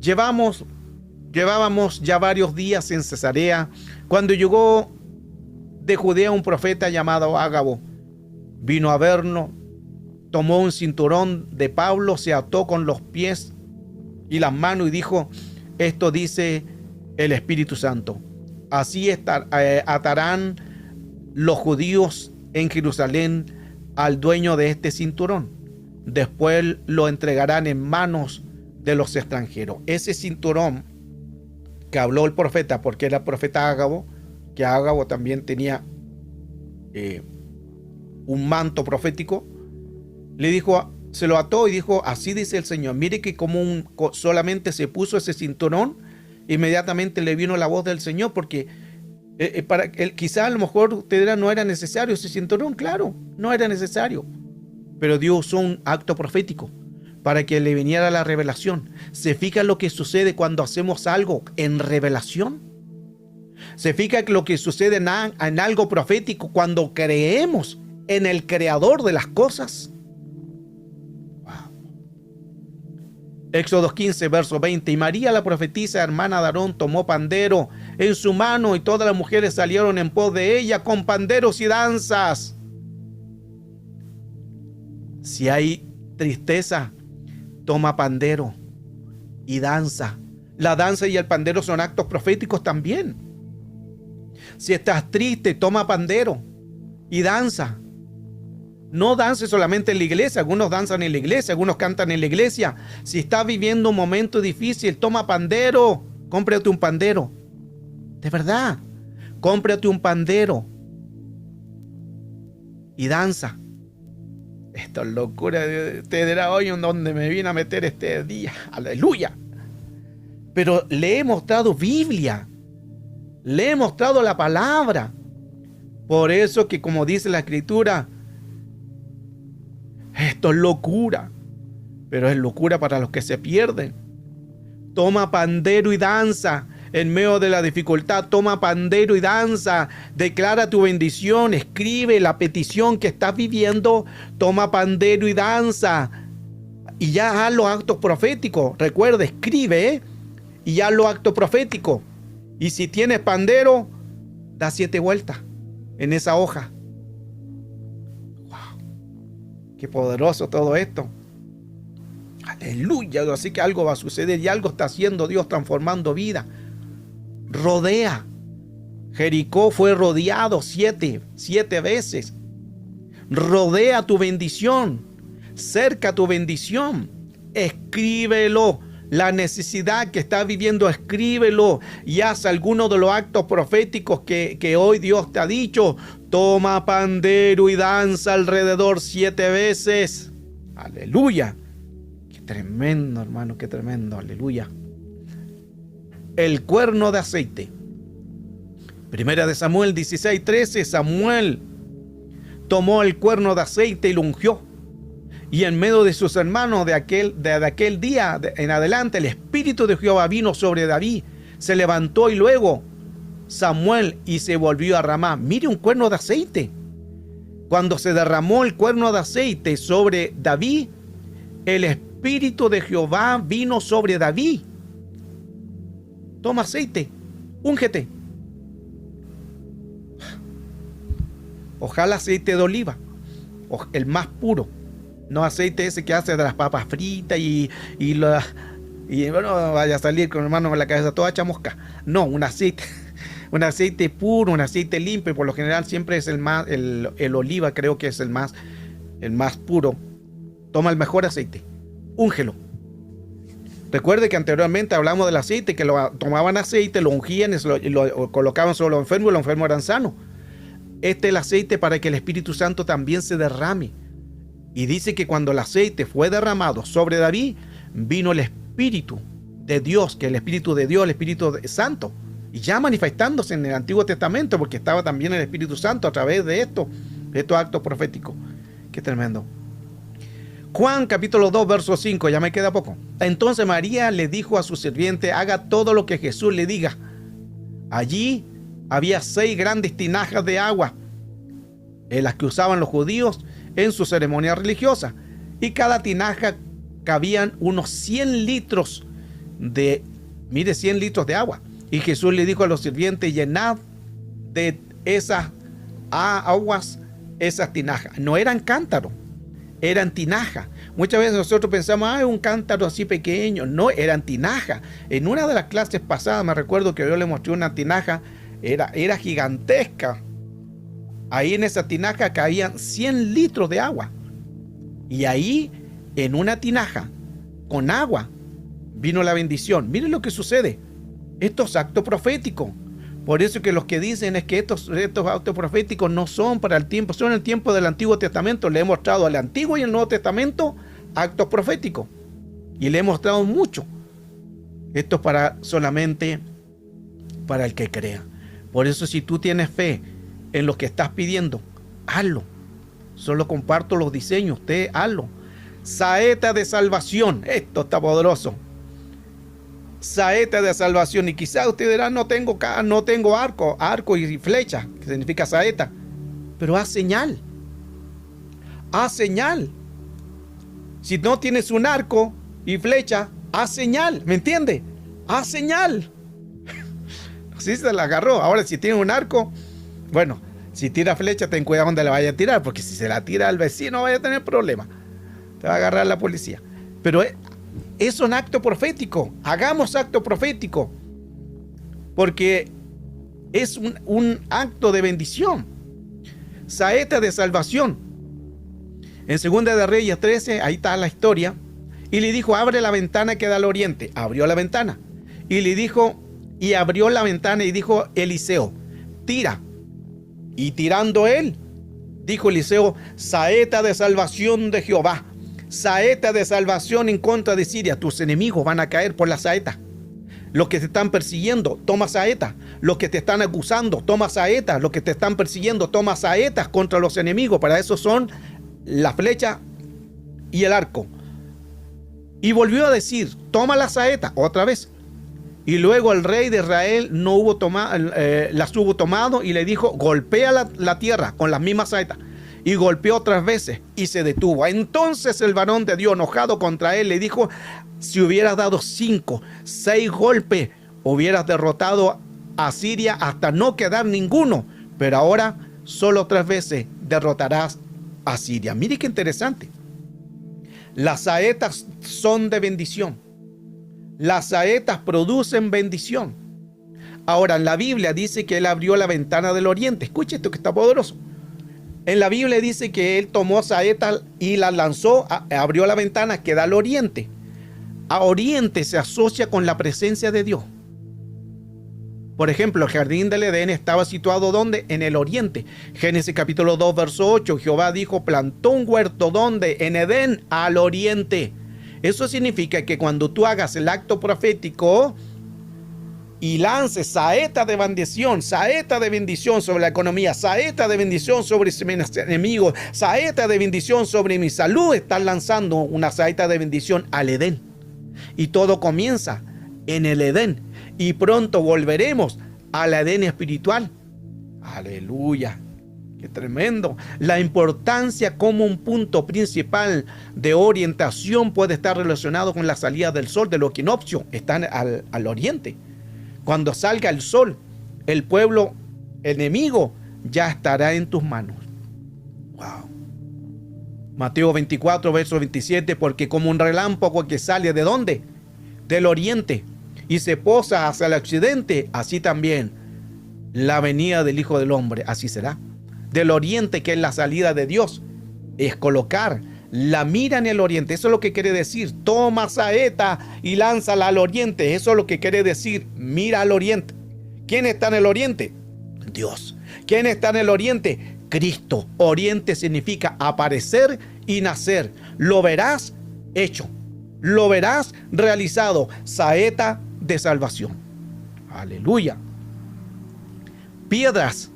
Llevábamos ya varios días en Cesarea cuando llegó de Judea un profeta llamado Ágabo. Vino a vernos, tomó un cinturón de Pablo, se ató con los pies y las manos y dijo: esto dice el Espíritu Santo. Así atarán los judíos en Jerusalén al dueño de este cinturón. Después lo entregarán en manos de los extranjeros. Ese cinturón que habló el profeta, porque era el profeta Ágabo, que Ágabo también tenía un manto profético, le dijo, se lo ató y dijo: así dice el Señor. Mire que como solamente se puso ese cinturón, inmediatamente le vino la voz del Señor, porque quizá a lo mejor usted dirá, no era necesario ese cinturón. Claro, no era necesario, pero Dios usó un acto profético para que le viniera la revelación. ¿Se fija lo que sucede cuando hacemos algo en revelación? ¿Se fija lo que sucede en algo profético cuando creemos en el creador de las cosas? Éxodo 15, verso 20. Y María la profetisa, hermana de Aarón, tomó pandero en su mano, y todas las mujeres salieron en pos de ella con panderos y danzas. Si hay tristeza, toma pandero y danza. La danza y el pandero son actos proféticos también. Si estás triste, toma pandero y danza. No dances solamente en la iglesia. Algunos danzan en la iglesia, algunos cantan en la iglesia. Si estás viviendo un momento difícil, toma pandero. Cómprate un pandero. De verdad, cómprate un pandero y danza. Esto es locura. Te dirá: hoy en donde me vine a meter este día. Aleluya. Pero le he mostrado Biblia. Le he mostrado la palabra. Por eso que, como dice la Escritura, esto es locura, pero es locura para los que se pierden. Toma pandero y danza en medio de la dificultad. Toma pandero y danza. Declara tu bendición. Escribe la petición que estás viviendo. Toma pandero y danza. Y ya haz los actos proféticos. Recuerda, escribe y haz los actos proféticos. Y si tienes pandero, da 7 vueltas en esa hoja. Qué poderoso todo esto. Aleluya. Así que algo va a suceder y algo está haciendo Dios, transformando vida. Rodea. Jericó fue rodeado 7 veces. Rodea tu bendición. Cerca tu bendición. Escríbelo. La necesidad que estás viviendo, escríbelo y haz alguno de los actos proféticos que hoy Dios te ha dicho. Toma pandero y danza alrededor 7 veces. Aleluya. Qué tremendo, hermano, qué tremendo. Aleluya. El cuerno de aceite. Primera de Samuel 16:13. Samuel tomó el cuerno de aceite y lo ungió. Y en medio de sus hermanos de aquel día en adelante, el Espíritu de Jehová vino sobre David. Se levantó y luego Samuel y se volvió a Ramá. Mire, un cuerno de aceite. Cuando se derramó el cuerno de aceite sobre David, el Espíritu de Jehová vino sobre David. Toma aceite, úngete. Ojalá aceite de oliva, el más puro. No aceite ese que hace de las papas fritas y bueno, vaya a salir con hermano con la cabeza toda chamusca. No, un aceite puro, un aceite limpio. Por lo general siempre es el oliva, creo que es el más puro. Toma el mejor aceite, úngelo. Recuerde que anteriormente hablamos del aceite, que lo tomaban aceite, lo ungían y lo colocaban sobre los enfermos eran sanos. Este es el aceite para que el Espíritu Santo también se derrame. Y dice que cuando el aceite fue derramado sobre David, vino el Espíritu de Dios, que el Espíritu de Dios, el Espíritu Santo, y ya manifestándose en el Antiguo Testamento, porque estaba también el Espíritu Santo a través de estos actos proféticos. Qué tremendo. Juan capítulo 2, verso 5, ya me queda poco. Entonces María le dijo a su sirviente, haga todo lo que Jesús le diga. Allí había 6 grandes tinajas de agua, en las que usaban los judíos en su ceremonia religiosa, y cada tinaja cabían unos 100 litros de, 100 litros de agua. Y Jesús le dijo a los sirvientes, llenad de esas aguas esas tinajas. No eran cántaros, eran tinajas. Muchas veces nosotros pensamos, es un cántaro así pequeño. No, eran tinajas. En una de las clases pasadas me recuerdo que yo le mostré una tinaja, era gigantesca. Ahí en esa tinaja caían 100 litros de agua. Y ahí, en una tinaja, con agua, vino la bendición. Miren lo que sucede. Estos actos proféticos. Por eso que los que dicen es que estos actos proféticos no son para el tiempo, son el tiempo del Antiguo Testamento. Le he mostrado al Antiguo y al Nuevo Testamento actos proféticos. Y le he mostrado mucho. Esto es solamente para el que crea. Por eso si tú tienes fe en lo que estás pidiendo, hazlo. Solo comparto los diseños, usted hazlo. Saeta de salvación. Esto está poderoso. Saeta de salvación. Y quizás usted dirá, no tengo arco y flecha, que significa saeta. Pero haz señal. Haz señal. Si no tienes un arco y flecha, haz señal. ¿Me entiende? Haz señal. Sí se la agarró. Ahora si tiene un arco, bueno, si tira flecha, ten cuidado donde la vaya a tirar, porque si se la tira al vecino vaya a tener problemas. Te va a agarrar la policía. Pero es un acto profético. Hagamos acto profético. Porque es un acto de bendición. Saeta de salvación. En 2 de Reyes 13, ahí está la historia. Y le dijo, abre la ventana que da al oriente. Abrió la ventana. Y le dijo, y abrió la ventana y dijo Eliseo, tira. Y tirando él, dijo Eliseo, saeta de salvación de Jehová. Saeta de salvación en contra de Siria. Tus enemigos van a caer por la saeta. Los que te están persiguiendo, toma saeta. Los que te están acusando, toma saeta. Los que te están persiguiendo, toma saetas contra los enemigos. Para eso son la flecha y el arco. Y volvió a decir, toma la saeta otra vez. Y luego el rey de Israel las hubo tomado y le dijo, golpea la tierra con las mismas saetas. Y golpeó otras veces y se detuvo. Entonces el varón de Dios, enojado contra él, le dijo, si hubieras dado 5, 6 golpes, hubieras derrotado a Siria hasta no quedar ninguno. Pero ahora solo 3 veces derrotarás a Siria. Mire qué interesante. Las saetas son de bendición. Las saetas producen bendición. Ahora en la Biblia dice que él abrió la ventana del oriente. Escuche esto que está poderoso. En la Biblia dice que él tomó saetas y las lanzó, abrió la ventana que da al oriente. A oriente se asocia con la presencia de Dios. Por ejemplo, el jardín del Edén estaba situado ¿dónde? En el oriente. Génesis capítulo 2, verso 8. Jehová dijo, plantó un huerto ¿dónde? En Edén, al oriente. Eso significa que cuando tú hagas el acto profético y lances saeta de bendición sobre la economía, saeta de bendición sobre mis enemigos, saeta de bendición sobre mi salud, estás lanzando una saeta de bendición al Edén. Y todo comienza en el Edén. Y pronto volveremos al Edén espiritual. Aleluya. Qué tremendo. La importancia como un punto principal de orientación puede estar relacionado con la salida del sol del equinoccio. Están al oriente. Cuando salga el sol, el pueblo enemigo ya estará en tus manos. Wow. Mateo 24, verso 27, porque como un relámpago que sale ¿de dónde? Del oriente y se posa hacia el occidente, así también la venida del Hijo del Hombre, así será. Del oriente, que es la salida de Dios, es colocar la mira en el oriente. Eso es lo que quiere decir. Toma saeta y lánzala al oriente. Eso es lo que quiere decir. Mira al oriente. ¿Quién está en el oriente? Dios. ¿Quién está en el oriente? Cristo. Oriente significa aparecer y nacer. Lo verás hecho. Lo verás realizado. Saeta de salvación. Aleluya. Piedras.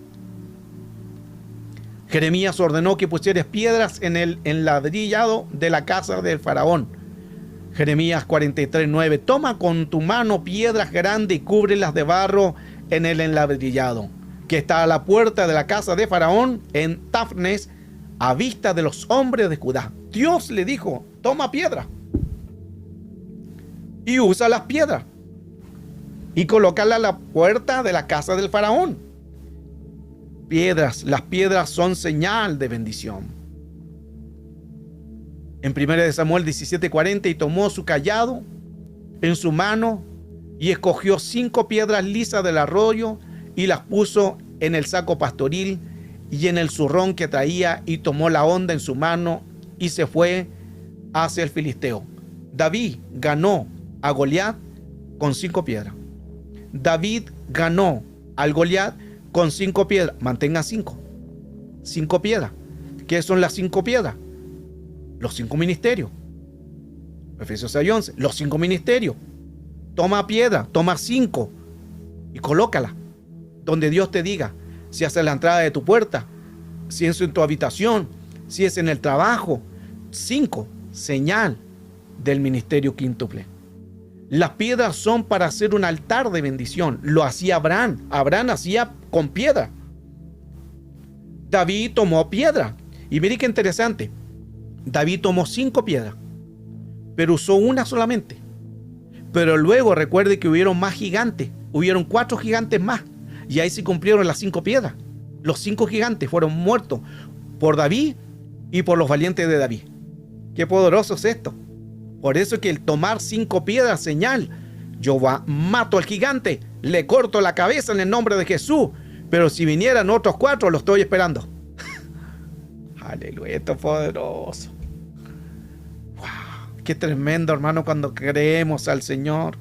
Jeremías ordenó que pusieras piedras en el enladrillado de la casa del faraón. Jeremías 43:9. Toma con tu mano piedras grandes y cúbrelas de barro en el enladrillado, que está a la puerta de la casa de faraón en Tafnes, a vista de los hombres de Judá. Dios le dijo, toma piedra y usa las piedras y colócala a la puerta de la casa del faraón. Piedras, las piedras son señal de bendición. En 1 Samuel 17:40, y tomó su cayado en su mano y escogió 5 piedras lisas del arroyo y las puso en el saco pastoril y en el zurrón que traía, y tomó la honda en su mano y se fue hacia el filisteo. David ganó a Goliat con 5 piedras. David ganó al Goliat con 5 piedras. Mantenga 5. 5 piedras. ¿Qué son las 5 piedras? Los 5 ministerios. Efesios 6:11. Los 5 ministerios. Toma piedra, toma 5 y colócala donde Dios te diga. Si es en la entrada de tu puerta, si es en tu habitación, si es en el trabajo. 5. Señal del ministerio quíntuple. Las piedras son para hacer un altar de bendición. Lo hacía Abraham. Abraham hacía con piedra. David tomó piedra. Y mire qué interesante. David tomó 5 piedras, pero usó una solamente. Pero luego recuerde que hubieron más gigantes. Hubieron 4 gigantes más. Y ahí se cumplieron las 5 piedras. Los 5 gigantes fueron muertos por David y por los valientes de David. Qué poderoso es esto. Por eso es que el tomar 5 piedras, señal. Yo mato al gigante, le corto la cabeza en el nombre de Jesús. Pero si vinieran otros 4, los estoy esperando. Aleluya, esto es poderoso. Wow, qué tremendo, hermano, cuando creemos al Señor.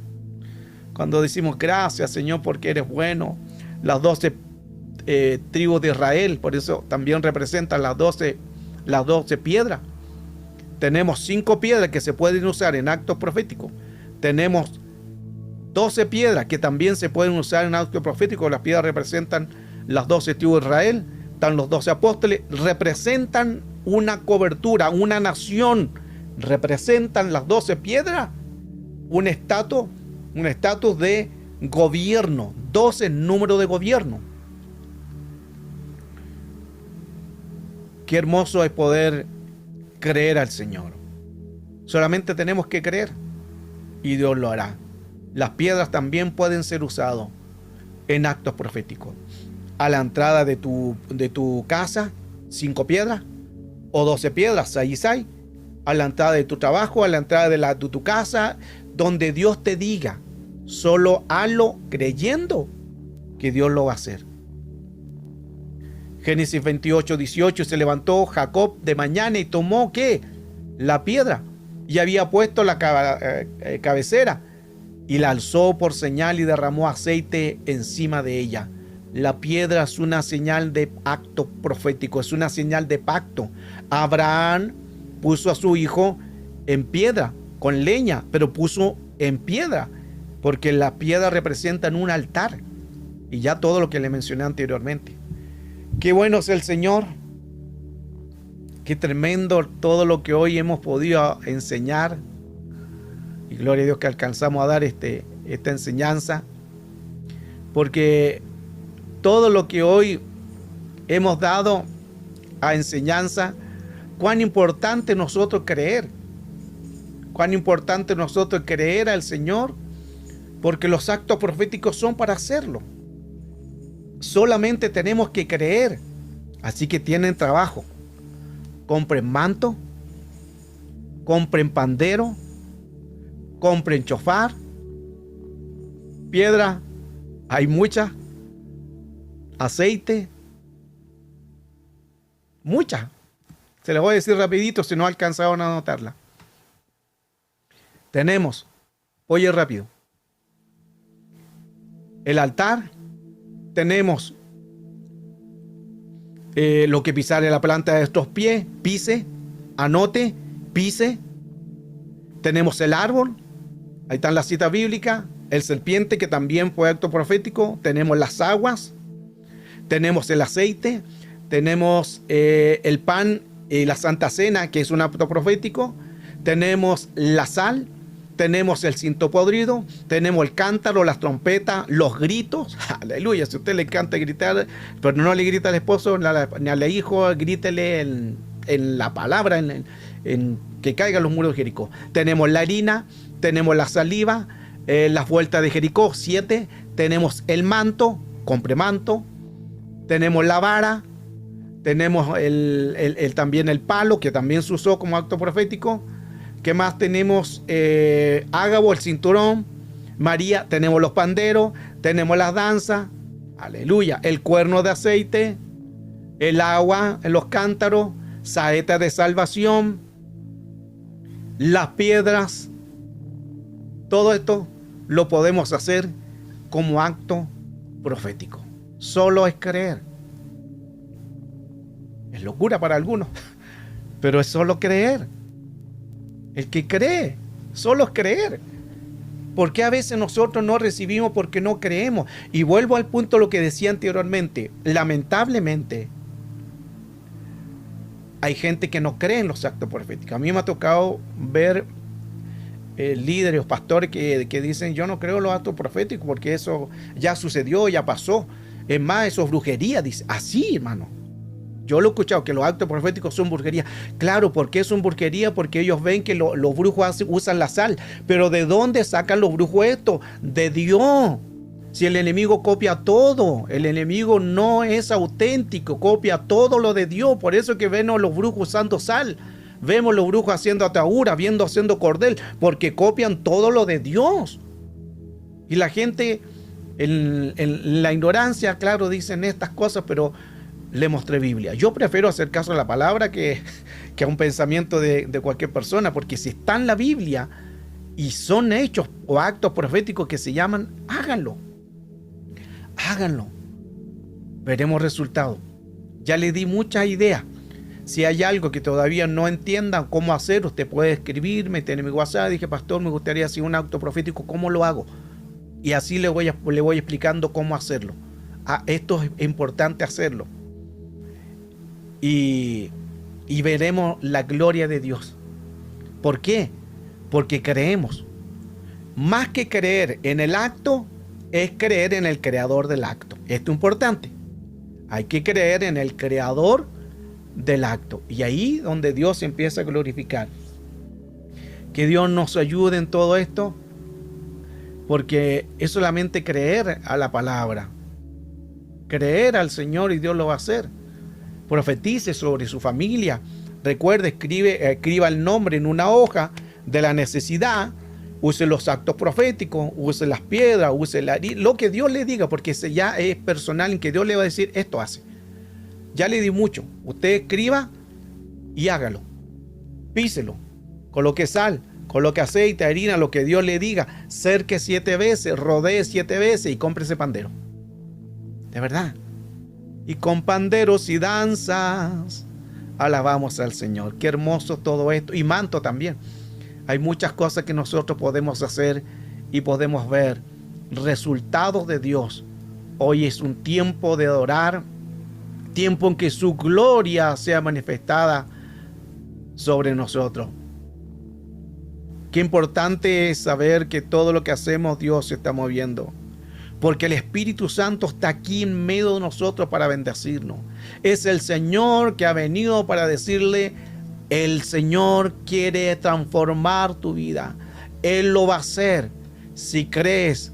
Cuando decimos gracias, Señor, porque eres bueno. Las 12 tribus de Israel, por eso también representan las 12 piedras. Tenemos 5 piedras que se pueden usar en actos proféticos. Tenemos 12 piedras que también se pueden usar en actos proféticos. Las piedras representan las 12 tribus de Israel. Están los 12 apóstoles. Representan una cobertura, una nación. Representan las 12 piedras un estatus de gobierno. 12 número de gobierno. Qué hermoso es poder creer al Señor. Solamente tenemos que creer y Dios lo hará. Las piedras también pueden ser usadas en actos proféticos. A la entrada de tu casa, 5 piedras o 12 piedras, 6 y 6. A la entrada de tu trabajo, a la entrada de tu casa, donde Dios te diga, solo hazlo creyendo que Dios lo va a hacer. Génesis 28:18, se levantó Jacob de mañana y tomó, ¿qué? La piedra, y había puesto la cabecera, y la alzó por señal y derramó aceite encima de ella. La piedra es una señal de acto profético, es una señal de pacto. Abraham puso a su hijo en piedra, con leña, pero puso en piedra, porque la piedra representa un altar, y ya todo lo que le mencioné anteriormente. Qué bueno es el Señor. Qué tremendo todo lo que hoy hemos podido enseñar. Y gloria a Dios que alcanzamos a dar esta enseñanza. Porque todo lo que hoy hemos dado a enseñanza, cuán importante nosotros creer. Cuán importante nosotros creer al Señor. Porque los actos proféticos son para hacerlo. Solamente tenemos que creer. Así que tienen trabajo. Compren manto. Compren pandero. Compren chofar. Piedra. Hay mucha. Aceite. Mucha. Se las voy a decir rapidito si no alcanzaron a anotarla. Tenemos, oye rápido, el altar, tenemos lo que pisare la planta de nuestros pies, pise, anote, pise. Tenemos el árbol, ahí están las citas bíblicas, el serpiente que también fue acto profético, tenemos las aguas, tenemos el aceite, tenemos el pan y la Santa Cena, que es un acto profético, tenemos la sal, tenemos el cinto podrido, tenemos el cántaro, las trompetas, los gritos. Aleluya, si a usted le encanta gritar, pero no le grita al esposo ni al hijo, grítele en la palabra, en que caigan los muros de Jericó. Tenemos la harina, tenemos la saliva, las vueltas de Jericó, 7. Tenemos el manto, compre manto. Tenemos la vara. Tenemos también el palo, que también se usó como acto profético. ¿Qué más tenemos? Ágabo, el cinturón. María, tenemos los panderos. Tenemos las danzas. Aleluya. El cuerno de aceite. El agua en los cántaros. Saeta de salvación. Las piedras. Todo esto lo podemos hacer como acto profético. Solo es creer. Es locura para algunos, pero es solo creer. El que cree, solo es creer. ¿Por qué a veces nosotros no recibimos porque no creemos? Y vuelvo al punto de lo que decía anteriormente. Lamentablemente, hay gente que no cree en los actos proféticos. A mí me ha tocado ver líderes o pastores que dicen: yo no creo en los actos proféticos porque eso ya sucedió, ya pasó. Es más, eso es brujería. Dice, así, hermano. Yo lo he escuchado, que los actos proféticos son brujería. Claro, ¿por qué son brujería? Porque ellos ven que los brujos usan la sal. Pero ¿de dónde sacan los brujos esto? De Dios. Si el enemigo copia todo, el enemigo no es auténtico, copia todo lo de Dios. Por eso que vemos los brujos usando sal. Vemos los brujos haciendo ataúra, haciendo cordel, porque copian todo lo de Dios. Y la gente en la ignorancia, claro, dicen estas cosas, pero le mostré Biblia. Yo prefiero hacer caso a la palabra que a un pensamiento de cualquier persona, porque si está en la Biblia y son hechos o actos proféticos que se llaman, háganlo. Háganlo. Veremos resultados. Ya le di muchas ideas. Si hay algo que todavía no entiendan cómo hacer, usted puede escribirme, tener mi WhatsApp. Dije: pastor, me gustaría hacer un acto profético, ¿cómo lo hago? Y así le voy explicando cómo hacerlo. Esto es importante hacerlo. Y veremos la gloria de Dios. ¿Por qué? Porque creemos. Más que creer en el acto, es creer en el creador del acto. Esto es importante. Hay que creer en el creador del acto. Y ahí donde Dios se empieza a glorificar. Que Dios nos ayude en todo esto, porque es solamente creer a la palabra. Creer al Señor y Dios lo va a hacer. Profetice sobre su familia. Recuerde, escriba el nombre en una hoja de la necesidad. Use los actos proféticos, use las piedras, use lo que Dios le diga, porque ese ya es personal, en que Dios le va a decir: esto hace. Ya le di mucho. Usted escriba y hágalo. Píselo. Coloque sal, coloque aceite, harina, lo que Dios le diga. Cerque 7 veces, rodee 7 veces y compre ese pandero. De verdad. Y con panderos y danzas alabamos al Señor. Qué hermoso todo esto. Y manto también. Hay muchas cosas que nosotros podemos hacer y podemos ver resultados de Dios. Hoy es un tiempo de adorar, tiempo en que su gloria sea manifestada sobre nosotros. Qué importante es saber que todo lo que hacemos, Dios se está moviendo. Porque el Espíritu Santo está aquí en medio de nosotros para bendecirnos. Es el Señor que ha venido para decirle: el Señor quiere transformar tu vida. Él lo va a hacer si crees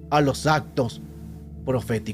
a los actos proféticos.